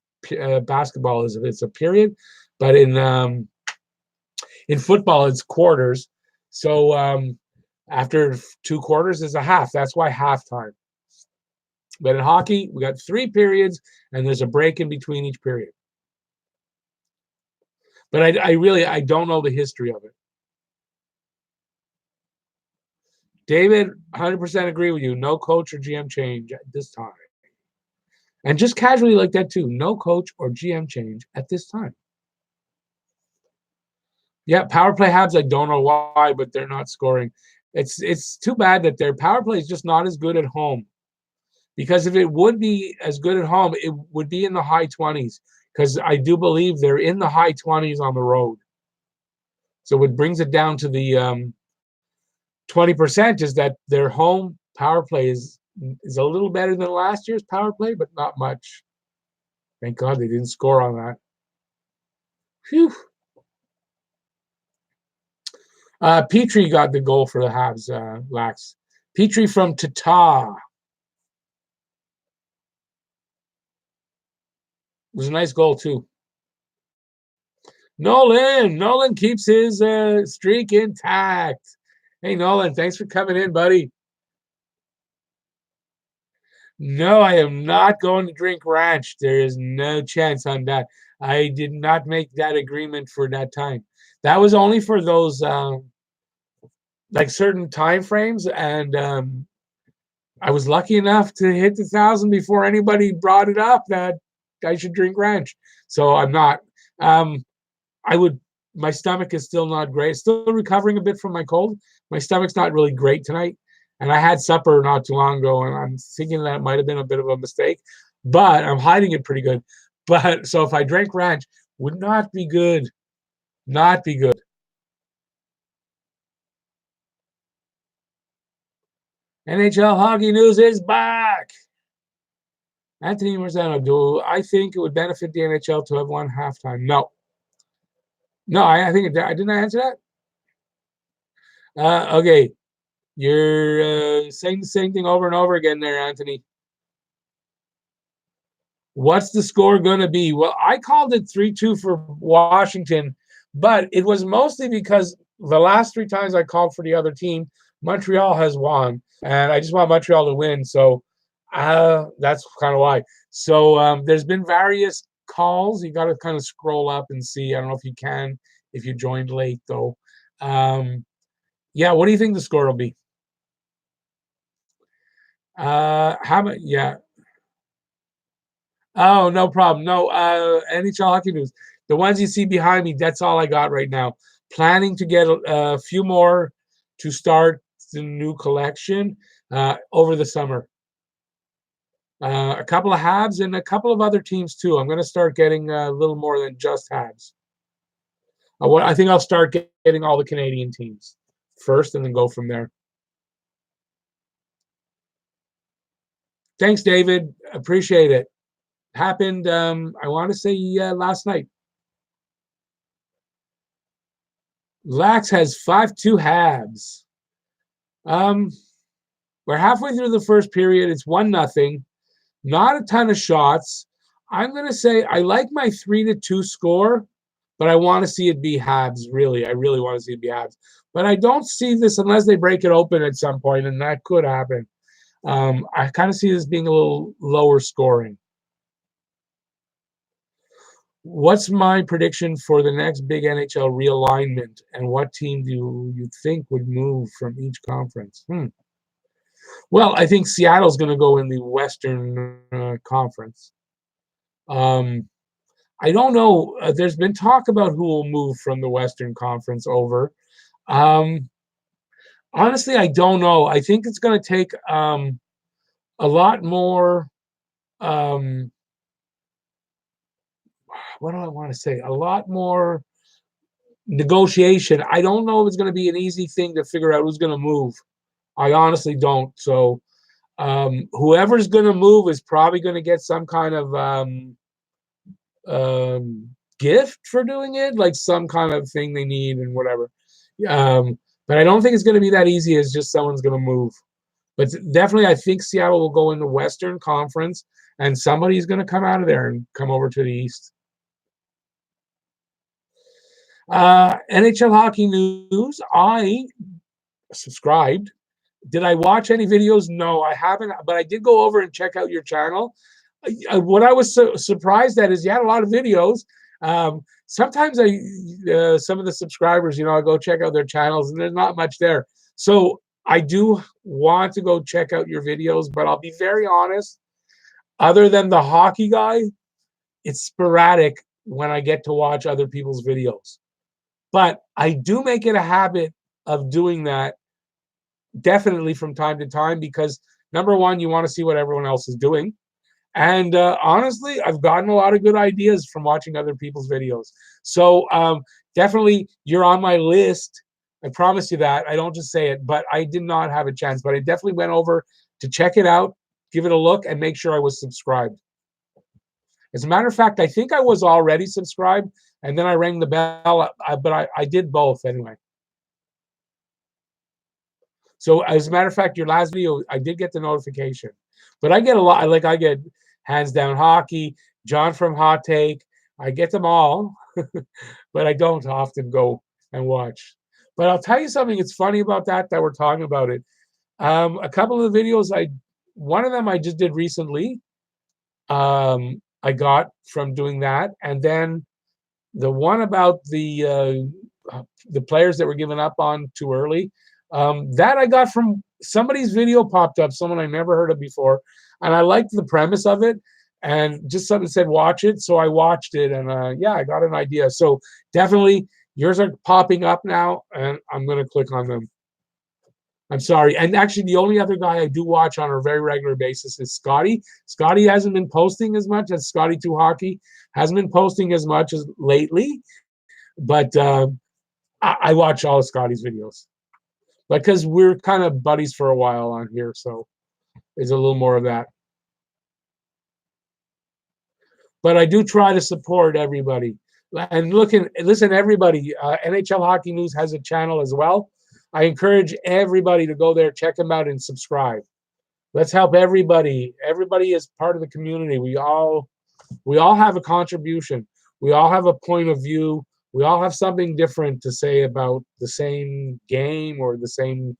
S1: basketball is, if it's a period, but in football it's quarters. So after 2 quarters is a half. That's why halftime. But in hockey, we got 3 periods, and there's a break in between each period. But I don't know the history of it. David, 100% agree with you. No coach or GM change at this time. And just casually like that too. No coach or GM change at this time. Yeah, power play Habs, I don't know why, but they're not scoring. It's too bad that their power play is just not as good at home. Because if it would be as good at home, it would be in the high 20s. Because I do believe they're in the high 20s on the road. So what brings it down to the 20% is that their home power play is a little better than last year's power play, but not much. Thank God they didn't score on that. Phew. Petrie got the goal for the Habs, Lax. Petrie from Tata. It was a nice goal, too. Nolan keeps his streak intact. Hey, Nolan, thanks for coming in, buddy. No, I am not going to drink ranch. There is no chance on that. I did not make that agreement for that time. That was only for those like certain time frames, and I was lucky enough to hit the 1,000 before anybody brought it up that I should drink ranch. So I'm not. I would. My stomach is still not great. Still recovering a bit from my cold. My stomach's not really great tonight, and I had supper not too long ago, and I'm thinking that might have been a bit of a mistake, but I'm hiding it pretty good. But so if I drank ranch, would not be good. Not be good. NHL hockey news is back. Anthony Marzano, do I think it would benefit the NHL to have one halftime? No. No, I think I didn't I answer that? Okay. You're saying the same thing over and over again there, Anthony. What's the score going to be? Well, I called it 3-2 for Washington, but it was mostly because the last 3 times I called for the other team, Montreal has won, and I just want Montreal to win. So that's kind of why. So there's been various calls. You got to kind of scroll up and see. I don't know if you can, if you joined late, though. Yeah, what do you think the score will be? How about, yeah. Oh, no problem. No, NHL hockey news. The ones you see behind me, that's all I got right now. Planning to get a few more to start the new collection over the summer. A couple of Habs and a couple of other teams too. I'm going to start getting a little more than just Habs. I think I'll start getting all the Canadian teams first and then go from there. Thanks, David. Appreciate it. Happened, I want to say last night. Lax has 5-2 Habs. We're halfway through the first period. It's 1-0. Not a ton of shots. I'm going to say I like my 3-2 score, but I want to see it be Habs, really. I really want to see it be Habs. But I don't see this unless they break it open at some point, and that could happen. I kind of see this being a little lower scoring. What's my prediction for the next big NHL realignment, and what team do you think would move from each conference? Well, I think Seattle's going to go in the Western Conference. I don't know. There's been talk about who will move from the Western Conference over. Honestly, I don't know. I think it's going to take a lot more. What do I want to say? A lot more negotiation. I don't know if it's going to be an easy thing to figure out who's going to move. I honestly don't. So whoever's going to move is probably going to get some kind of gift for doing it, like some kind of thing they need and whatever. But I don't think it's going to be that easy as just someone's going to move. But definitely, I think Seattle will go in the Western Conference, and somebody's going to come out of there and come over to the East. NHL hockey news. I subscribed. Did I watch any videos? No, I haven't. But I did go over and check out your channel. What I was so surprised at is you had a lot of videos. Sometimes some of the subscribers, I go check out their channels and there's not much there. So I do want to go check out your videos, but I'll be very honest. Other than the hockey guy, it's sporadic when I get to watch other people's videos. But I do make it a habit of doing that definitely from time to time, because number one, you want to see what everyone else is doing. And honestly, I've gotten a lot of good ideas from watching other people's videos. So definitely, you're on my list. I promise you that. I don't just say it, but I did not have a chance. But I definitely went over to check it out, give it a look, and make sure I was subscribed. As a matter of fact, I think I was already subscribed, and then I rang the bell, but I did both anyway. So as a matter of fact, your last video, I did get the notification, but I get a lot. Like I get Hands Down Hockey, John from Hot Take. I get them all, but I don't often go and watch. But I'll tell you something. It's funny about that we're talking about it. A couple of the videos one of them I just did recently. I got from doing that, and then the one about the players that were given up on too early, that I got from somebody's video popped up, someone I never heard of before, and I liked the premise of it, and just something said watch it, so I watched it, and yeah, I got an idea. So definitely, yours are popping up now, and I'm gonna click on them. I'm sorry. And actually, the only other guy I do watch on a very regular basis is Scotty. Scotty hasn't been posting as much as Scotty 2 Hockey. Hasn't been posting as much as lately, but I watch all of Scotty's videos because we're kind of buddies for a while on here, so there's a little more of that. But I do try to support everybody. And listen, everybody, NHL Hockey News has a channel as well. I encourage everybody to go there, check them out, and subscribe. Let's help everybody. Everybody is part of the community. We all have a contribution. We all have a point of view. We all have something different to say about the same game or the same,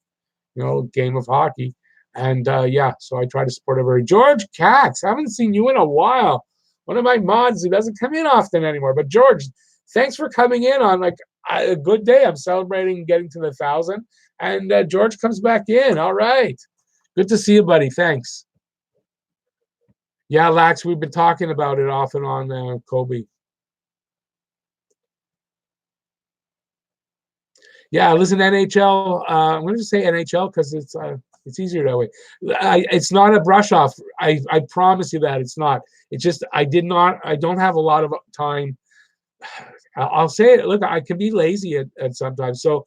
S1: game of hockey. And yeah, so I try to support everybody. George Katz, I haven't seen you in a while. One of my mods who doesn't come in often anymore. But George, thanks for coming in on like a good day. I'm celebrating getting to the 1,000. And George comes back in. All right. Good to see you, buddy. Thanks. Yeah, Lax, we've been talking about it off and on, Kobe. Yeah, listen, NHL. I'm going to just say NHL because it's easier that way. It's not a brush off. I promise you that it's not. It's just I don't have a lot of time. I'll say it. Look, I can be lazy at sometimes, so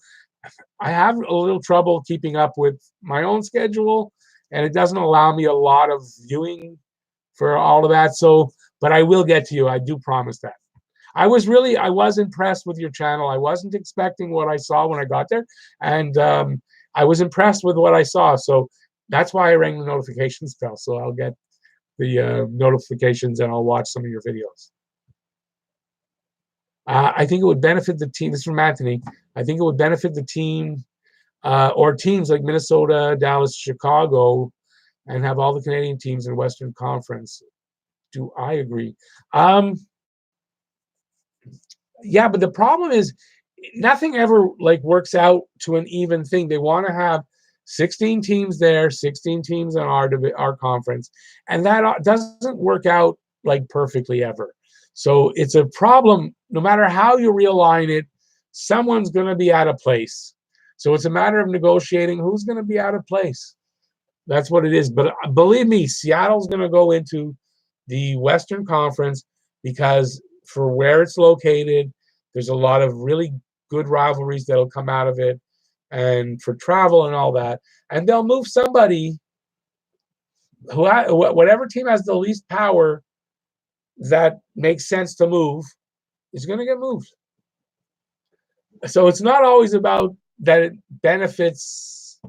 S1: I have a little trouble keeping up with my own schedule, and it doesn't allow me a lot of viewing for all of that. So, but I will get to you. I do promise that. I was impressed with your channel. I wasn't expecting what I saw when I got there, and I was impressed with what I saw. So that's why I rang the notifications bell. So I'll get the notifications and I'll watch some of your videos. I think it would benefit the team. This is from Anthony. I think it would benefit the team or teams like Minnesota, Dallas, Chicago, and have all the Canadian teams in Western Conference. Do I agree? Yeah, but the problem is nothing ever like works out to an even thing. They want to have 16 teams there, 16 teams in our conference, and that doesn't work out like perfectly ever. So it's a problem. No matter how you realign it, someone's going to be out of place. So it's a matter of negotiating who's going to be out of place. That's what it is. But believe me, Seattle's going to go into the Western Conference because for where it's located, there's a lot of really good rivalries that'll come out of it, and for travel and all that. And they'll move somebody whatever team has the least power that makes sense to move is going to get moved. So it's not always about that it benefits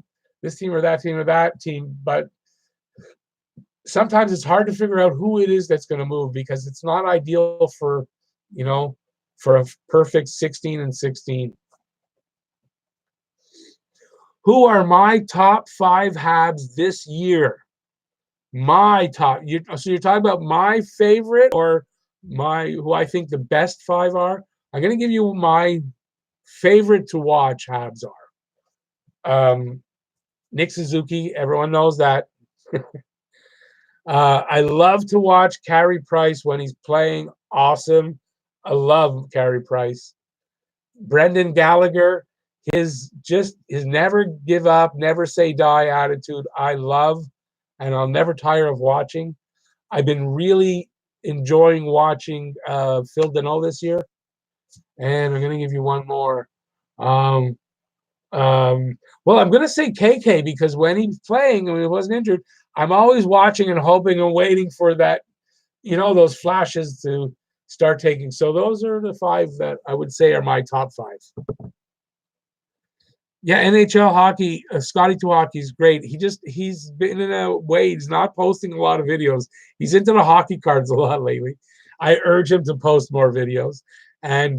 S1: this team or that team, but sometimes it's hard to figure out who it is that's going to move because it's not ideal for a perfect 16 and 16. Who are my top 5 Habs this year? My top. So you're talking about my favorite or who I think the best 5 are? I'm going to give you my favorite to watch Habs are. Nick Suzuki, everyone knows that. I love to watch Carey Price when he's playing awesome. I love Carey Price. Brendan Gallagher, his never give up, never say die attitude, I love, and I'll never tire of watching. I've been really enjoying watching Phil Deneau this year, and I'm going to give you one more. Um, well, I'm going to say KK because when he's playing and he wasn't injured, I'm always watching and hoping and waiting for that, those flashes to start taking. So those are the five that I would say are my top five. Yeah, NHL hockey, Scotty to hockey is great. He's been in a way, he's not posting a lot of videos. He's into the hockey cards a lot lately. I urge him to post more videos. And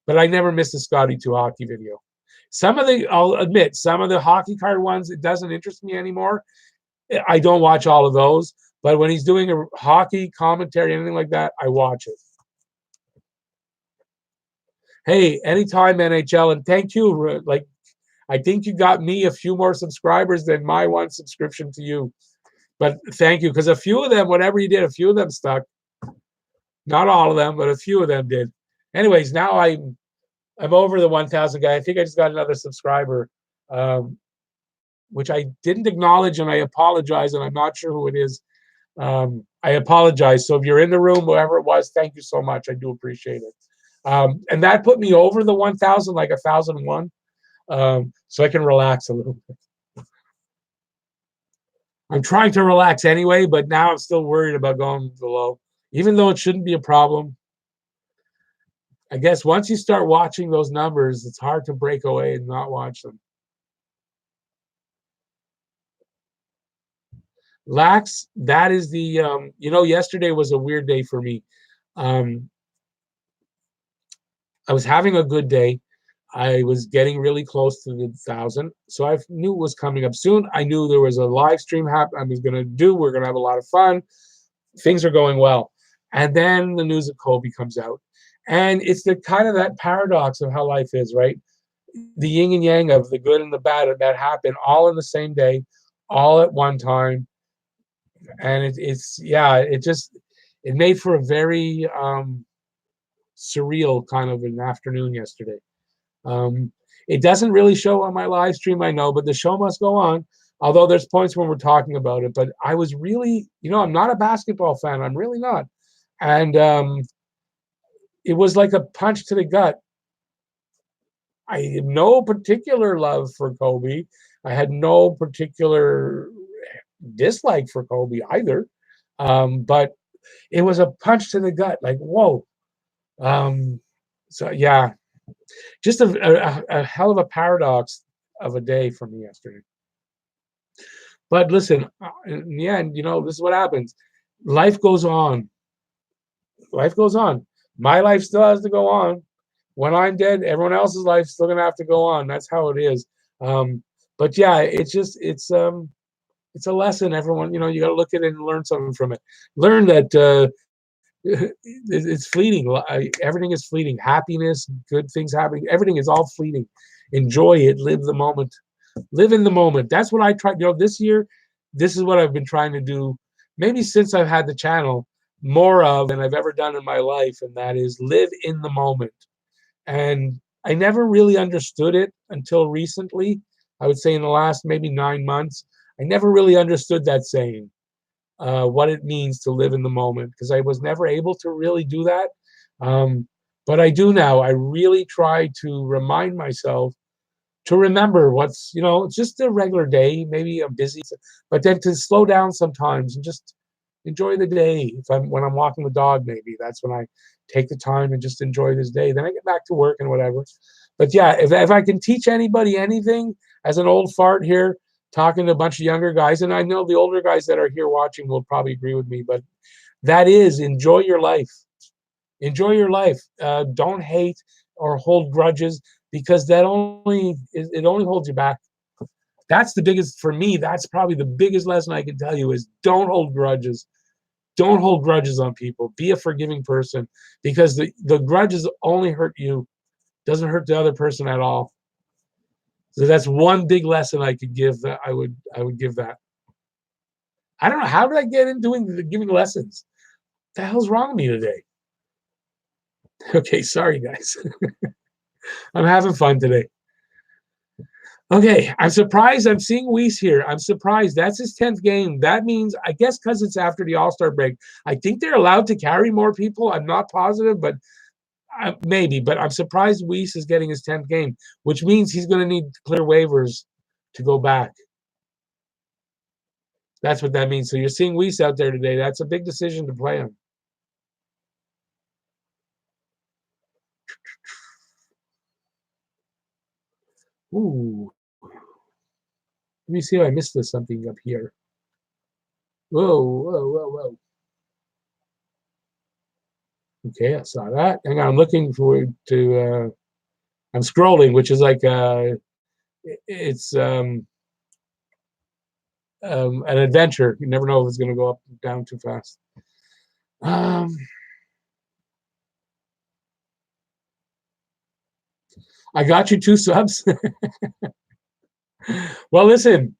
S1: but I never miss a Scotty to hockey video. I'll admit, some of the hockey card ones, it doesn't interest me anymore. I don't watch all of those, but when he's doing a hockey commentary, anything like that, I watch it. Hey, anytime NHL, and thank you. Like, I think you got me a few more subscribers than my one subscription to you. But thank you, because a few of them, whatever you did, a few of them stuck. Not all of them, but a few of them did. Anyways, now I'm over the 1,000 guy. I think I just got another subscriber, which I didn't acknowledge, and I apologize, and I'm not sure who it is. I apologize. So if you're in the room, whoever it was, thank you so much. I do appreciate it. And that put me over the 1,000, like 1,001. So I can relax a little bit. I'm trying to relax anyway, but now I'm still worried about going below, even though it shouldn't be a problem. I guess once you start watching those numbers, it's hard to break away and not watch them. Lax, that is the, yesterday was a weird day for me. I was having a good day. I was getting really close to the 1,000, so I knew it was coming up soon. I knew there was a live stream I was going to do. We're going to have a lot of fun. Things are going well. And then the news of Kobe comes out. And it's the kind of that paradox of how life is, right? The yin and yang of the good and the bad that happen all in the same day, all at one time. And it made for a very surreal kind of an afternoon yesterday. It doesn't really show on my live stream, I know, but the show must go on. Although there's points when we're talking about it, but I was really, I'm not a basketball fan. I'm really not. And it was like a punch to the gut. I had no particular love for Kobe. I had no particular dislike for Kobe either. But it was a punch to the gut, like, whoa. So, yeah, just a hell of a paradox of a day for me yesterday. But listen, in the end, this is what happens. Life goes on. Life goes on. My life still has to go on. When I'm dead, everyone else's life's still gonna have to go on. That's how it is. But yeah, it's a lesson. Everyone, you got to look at it and learn something from it. Learn that it's fleeting. Everything is fleeting. Happiness, good things happening. Everything is all fleeting. Enjoy it. Live the moment. Live in the moment. That's what I tried. This year, this is what I've been trying to do. Maybe since I've had the channel, more of than I've ever done in my life, and that is live in the moment. And I never really understood it until recently. I would say in the last maybe 9 months, I never really understood that saying, what it means to live in the moment, because I was never able to really do that. But I do now. I really try to remind myself to remember it's just a regular day. Maybe I'm busy, but then to slow down sometimes and just enjoy the day. When I'm walking the dog, maybe that's when I take the time and just enjoy this day. Then I get back to work and whatever. But yeah, if I can teach anybody anything as an old fart here, talking to a bunch of younger guys, and I know the older guys that are here watching will probably agree with me, but that is enjoy your life. Enjoy your life. Don't hate or hold grudges, because it only holds you back. That's the biggest, for me, that's probably the biggest lesson I can tell you is don't hold grudges. Don't hold grudges on people. Be a forgiving person, because the grudges only hurt you. Doesn't hurt the other person at all. So that's one big lesson I could give. That I would give that. I don't know, how did I get into giving lessons? What the hell's wrong with me today? Okay, sorry guys. I'm having fun today. Okay, I'm surprised I'm seeing Weiss here. I'm surprised. That's his 10th game. That means, I guess, because it's after the All-Star break. I think they're allowed to carry more people. I'm not positive, but maybe. But I'm surprised Weiss is getting his 10th game, which means he's going to need to clear waivers to go back. That's what that means. So you're seeing Weiss out there today. That's a big decision to play him. Ooh. Let me see if I missed something up here. Whoa, whoa, whoa, whoa. Okay, I saw that. Hang on, I'm looking forward to I'm scrolling, which is like it's an adventure. You never know if it's gonna go up and down too fast. I got you 2 subs. Well, listen,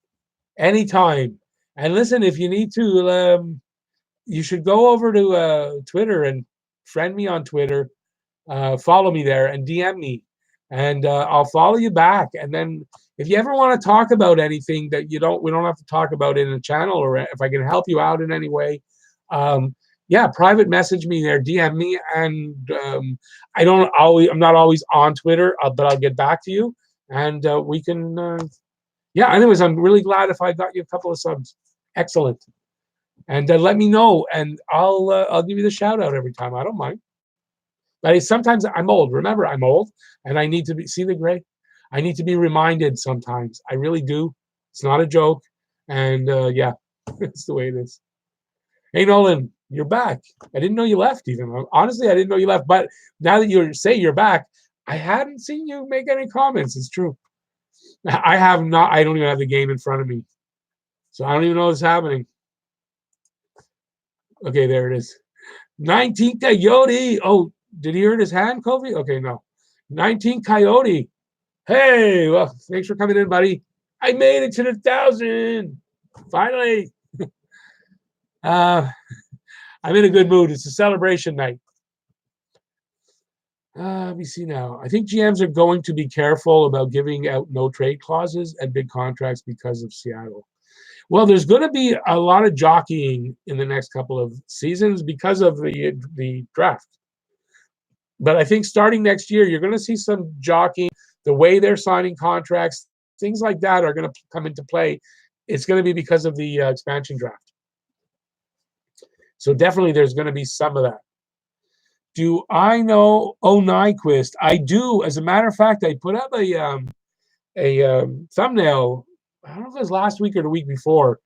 S1: anytime. And listen, if you need to, you should go over to Twitter and friend me on Twitter, follow me there, and DM me, and I'll follow you back. And then if you ever want to talk about anything that we don't have to talk about in a channel, or if I can help you out in any way, yeah, private message me there, DM me, and I'm not always on Twitter, but I'll get back to you, and we can. Yeah. Anyways, I'm really glad if I got you a couple of subs. Excellent. And let me know, and I'll give you the shout out every time. I don't mind. But sometimes I'm old. Remember, I'm old, and I need to be. See the gray? I need to be reminded sometimes. I really do. It's not a joke, and yeah, it's the way it is. Hey, Nolan, you're back. I didn't know you left. Even honestly, I didn't know you left. But now that you say you're back, I hadn't seen you make any comments. It's true. I have not. I don't even have the game in front of me, so I don't even know what's happening. Okay, there it is. 19 Coyote. Oh, did he hurt his hand, Kofi? Okay, no. 19 Coyote. Hey, well, thanks for coming in, buddy. I made it to the 1,000. Finally. I'm in a good mood. It's a celebration night. Let me see now. I think GMs are going to be careful about giving out no trade clauses and big contracts because of Seattle. Well, there's going to be a lot of jockeying in the next couple of seasons because of the draft. But I think starting next year, you're going to see some jockeying. The way they're signing contracts, things like that are going to come into play. It's going to be because of the expansion draft. So definitely there's going to be some of that. Do I know Nyquist? I do. As a matter of fact, I put up a thumbnail. I don't know if it was last week or the week before.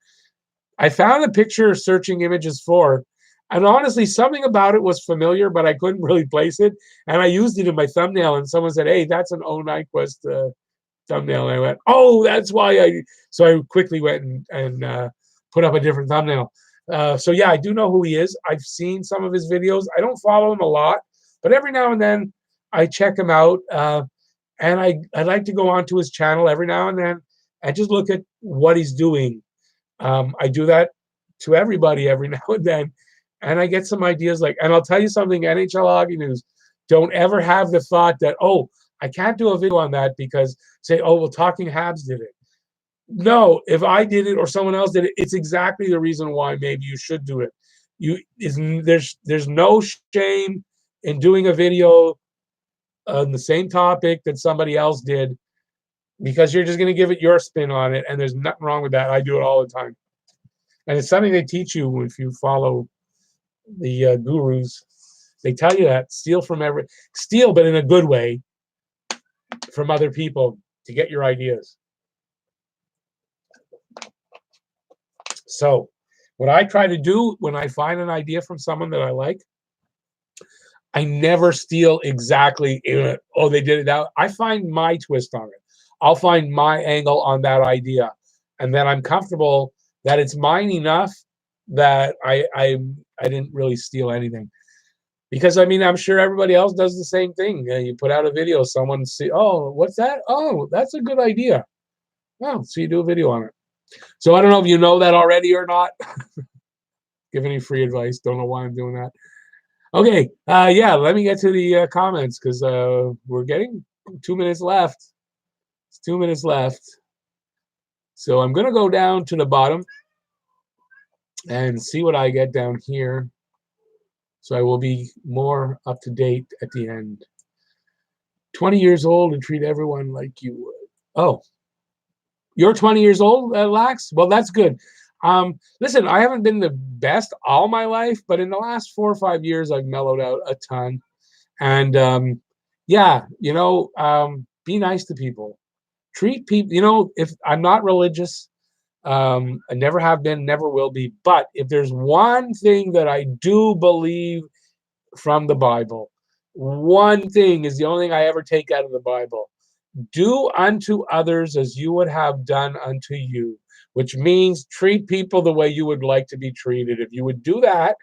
S1: I found a picture searching images for, and honestly, something about it was familiar, but I couldn't really place it. And I used it in my thumbnail, and someone said, "Hey, that's an Nyquist thumbnail." And I went, "Oh, that's why I." So I quickly went and put up a different thumbnail. So yeah, I do know who he is. I've seen some of his videos. I don't follow him a lot, but every now and then I check him out. And I like to go onto his channel every now and then and just look at what he's doing. I do that to everybody every now and then, and I get some ideas. And I'll tell you something, NHL Hockey News, don't ever have the thought that, oh, I can't do a video on that because say, oh, well, Talking Habs did it. No, if I did it or someone else did it, it's exactly the reason why maybe you should do it. There's no shame in doing a video on the same topic that somebody else did, because you're just going to give it your spin on it, and there's nothing wrong with that. I do it all the time, and it's something they teach you if you follow the gurus. They tell you that steal, but in a good way, from other people to get your ideas. So what I try to do when I find an idea from someone that I like, I never steal exactly, oh, they did it out. I find my twist on it. I'll find my angle on that idea. And then I'm comfortable that it's mine enough that I didn't really steal anything. Because, I mean, I'm sure everybody else does the same thing. You put out a video, someone see, oh, what's that? Oh, that's a good idea. Oh, so you do a video on it. So I don't know if you know that already or not. Give any free advice. Don't know why I'm doing that. Okay, yeah, let me get to the comments because we're getting 2 minutes left. It's 2 minutes left. So I'm going to go down to the bottom and see what I get down here. So I will be more up to date at the end. 20 years old and treat everyone like you would. Oh, you're 20 years old, Lax? Well, that's good. Listen, I haven't been the best all my life, but in the last 4 or 5 years, I've mellowed out a ton. And yeah, be nice to people. Treat people, if I'm not religious, I never have been, never will be. But if there's one thing that I do believe from the Bible, one thing is the only thing I ever take out of the Bible. Do unto others as you would have done unto you, which means treat people the way you would like to be treated. If you would do that,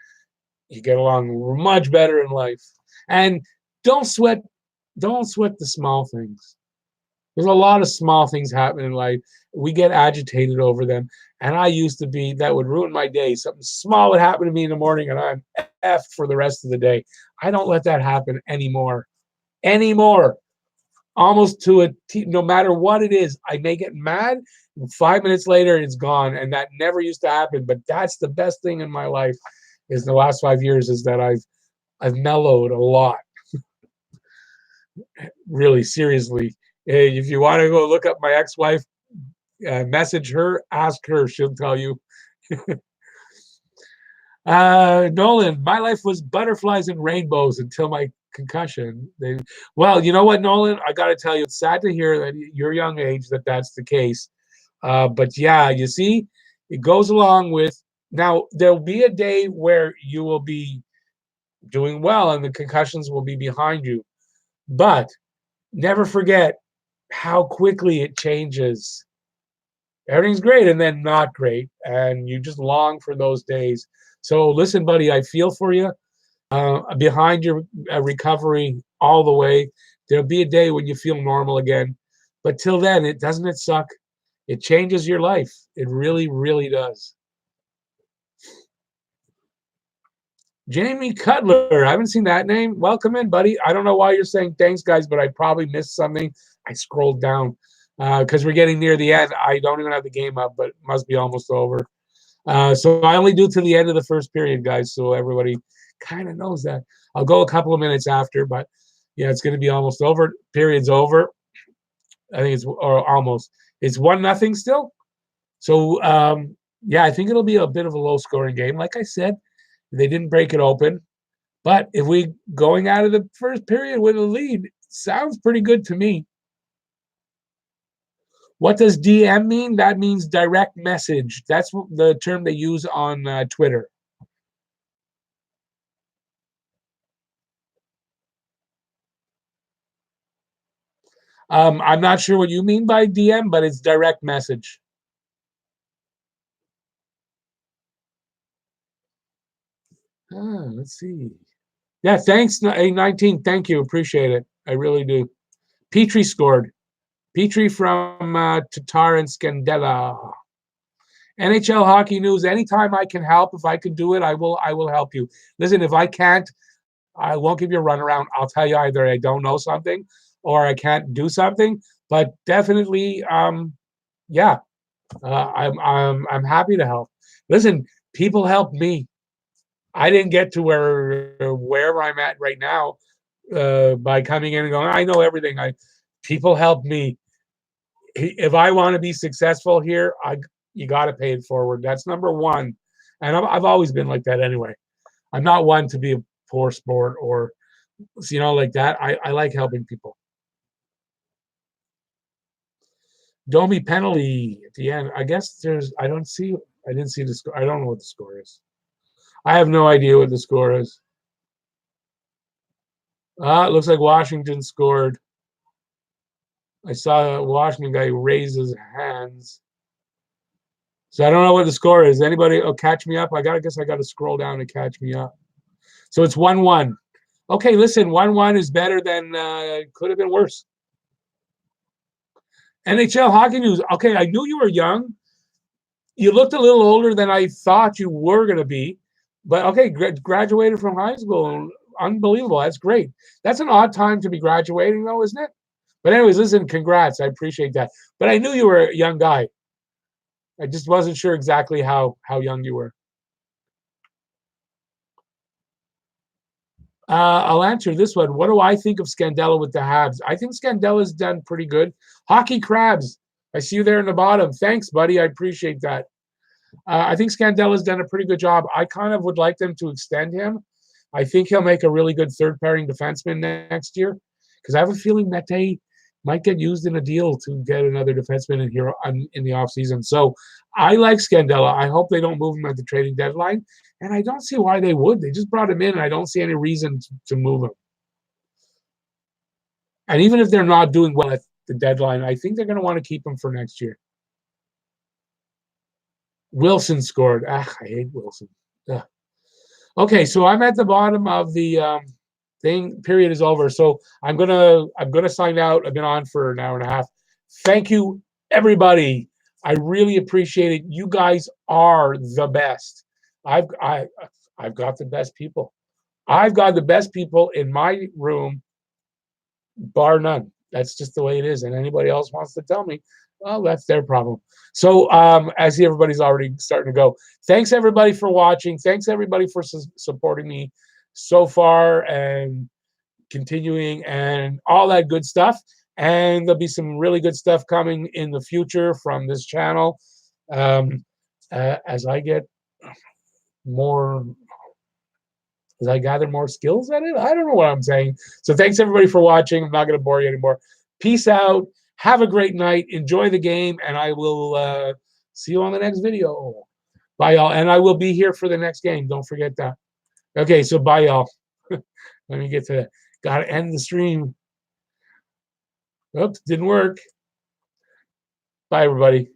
S1: you get along much better in life. And don't sweat the small things. There's a lot of small things happening in life. We get agitated over them. And I used to be, that would ruin my day. Something small would happen to me in the morning and I'm effed for the rest of the day. I don't let that happen anymore. Almost to a no matter what it is, I may get mad. 5 minutes later, it's gone. And that never used to happen. But that's the best thing in my life is the last 5 years is that I've mellowed a lot. Really, seriously. If you want to go look up my ex-wife, message her, ask her, she'll tell you. Nolan, my life was butterflies and rainbows until my concussion. Well, you know what, Nolan? I got to tell you, it's sad to hear that at your young age that's the case. But yeah, you see, it goes along with, now there'll be a day where you will be doing well and the concussions will be behind you. But never forget how quickly it changes. Everything's great and then not great. And you just long for those days. So listen, buddy, I feel for you. Behind your recovery all the way. There'll be a day when you feel normal again. But till then, it suck. It changes your life. It really, really does. Jamie Cutler, I haven't seen that name. Welcome in, buddy. I don't know why you're saying thanks, guys, but I probably missed something. I scrolled down because we're getting near the end. I don't even have the game up, but it must be almost over. So I only do to the end of the first period, guys, so everybody kind of knows that. I'll go a couple of minutes after, but yeah, it's going to be almost over. Period's over. I think it's or almost. It's 1-0 still. So yeah, I think it'll be a bit of a low-scoring game. Like I said, they didn't break it open, but if we going out of the first period with a lead, sounds pretty good to me. What does DM mean? That means direct message. That's the term they use on Twitter. I'm not sure what you mean by DM, but it's direct message. Let's see. Yeah, thanks, A19. Thank you. Appreciate it. I really do. Petrie scored. Petrie from Tatar and Scandella. NHL hockey news. Anytime I can help, if I can do it, I will help you. Listen, if I can't, I won't give you a runaround. I'll tell you either I don't know something or I can't do something. But definitely, yeah, I'm happy to help. Listen, people help me. I didn't get to wherever I'm at right now by coming in and going, I know everything. People help me. If I want to be successful here, you got to pay it forward. That's number one. And I've always been like that anyway. I'm not one to be a poor sport or, like that. I like helping people. Domi penalty at the end. I guess I didn't see the score. I don't know what the score is. I have no idea what the score is. It looks like Washington scored. I saw a Washington guy raise his hands. So I don't know what the score is. Anybody catch me up? I guess I got to scroll down to catch me up. So it's 1-1. Okay, listen, 1-1 is better than could have been worse. NHL hockey news. Okay, I knew you were young. You looked a little older than I thought you were going to be. But okay, graduated from high school. Unbelievable. That's great. That's an odd time to be graduating, though, isn't it? But anyways, listen, congrats. I appreciate that. But I knew you were a young guy. I just wasn't sure exactly how young you were. I'll answer this one. What do I think of Scandella with the Habs? I think Scandella's done pretty good. Hockey Crabs, I see you there in the bottom. Thanks, buddy. I appreciate that. I think Scandella's done a pretty good job. I kind of would like them to extend him. I think he'll make a really good third pairing defenseman next year because I have a feeling that they might get used in a deal to get another defenseman in here in the offseason. So I like Scandella. I hope they don't move him at the trading deadline. And I don't see why they would. They just brought him in, and I don't see any reason to move him. And even if they're not doing well at the deadline, I think they're going to want to keep him for next year. Wilson scored. I hate Wilson. Ugh. Okay, so I'm at the bottom of the thing. Period is over. So I'm gonna sign out. I've been on for an hour and a half. Thank you, everybody. I really appreciate it. You guys are the best. I've got the best people. I've got the best people in my room, bar none. That's just the way it is. And anybody else wants to tell me, well, that's their problem. So I see everybody's already starting to go. Thanks, everybody, for watching. Thanks, everybody, for supporting me so far and continuing and all that good stuff. And there'll be some really good stuff coming in the future from this channel as I get more, as I gather more skills at it. I don't know what I'm saying. So thanks, everybody, for watching. I'm not going to bore you anymore. Peace out. Have a great night. Enjoy the game, and I will see you on the next video. Bye, y'all. And I will be here for the next game. Don't forget that. Okay, so bye, y'all. Let me get to that. Got to end the stream. Oops, didn't work. Bye, everybody.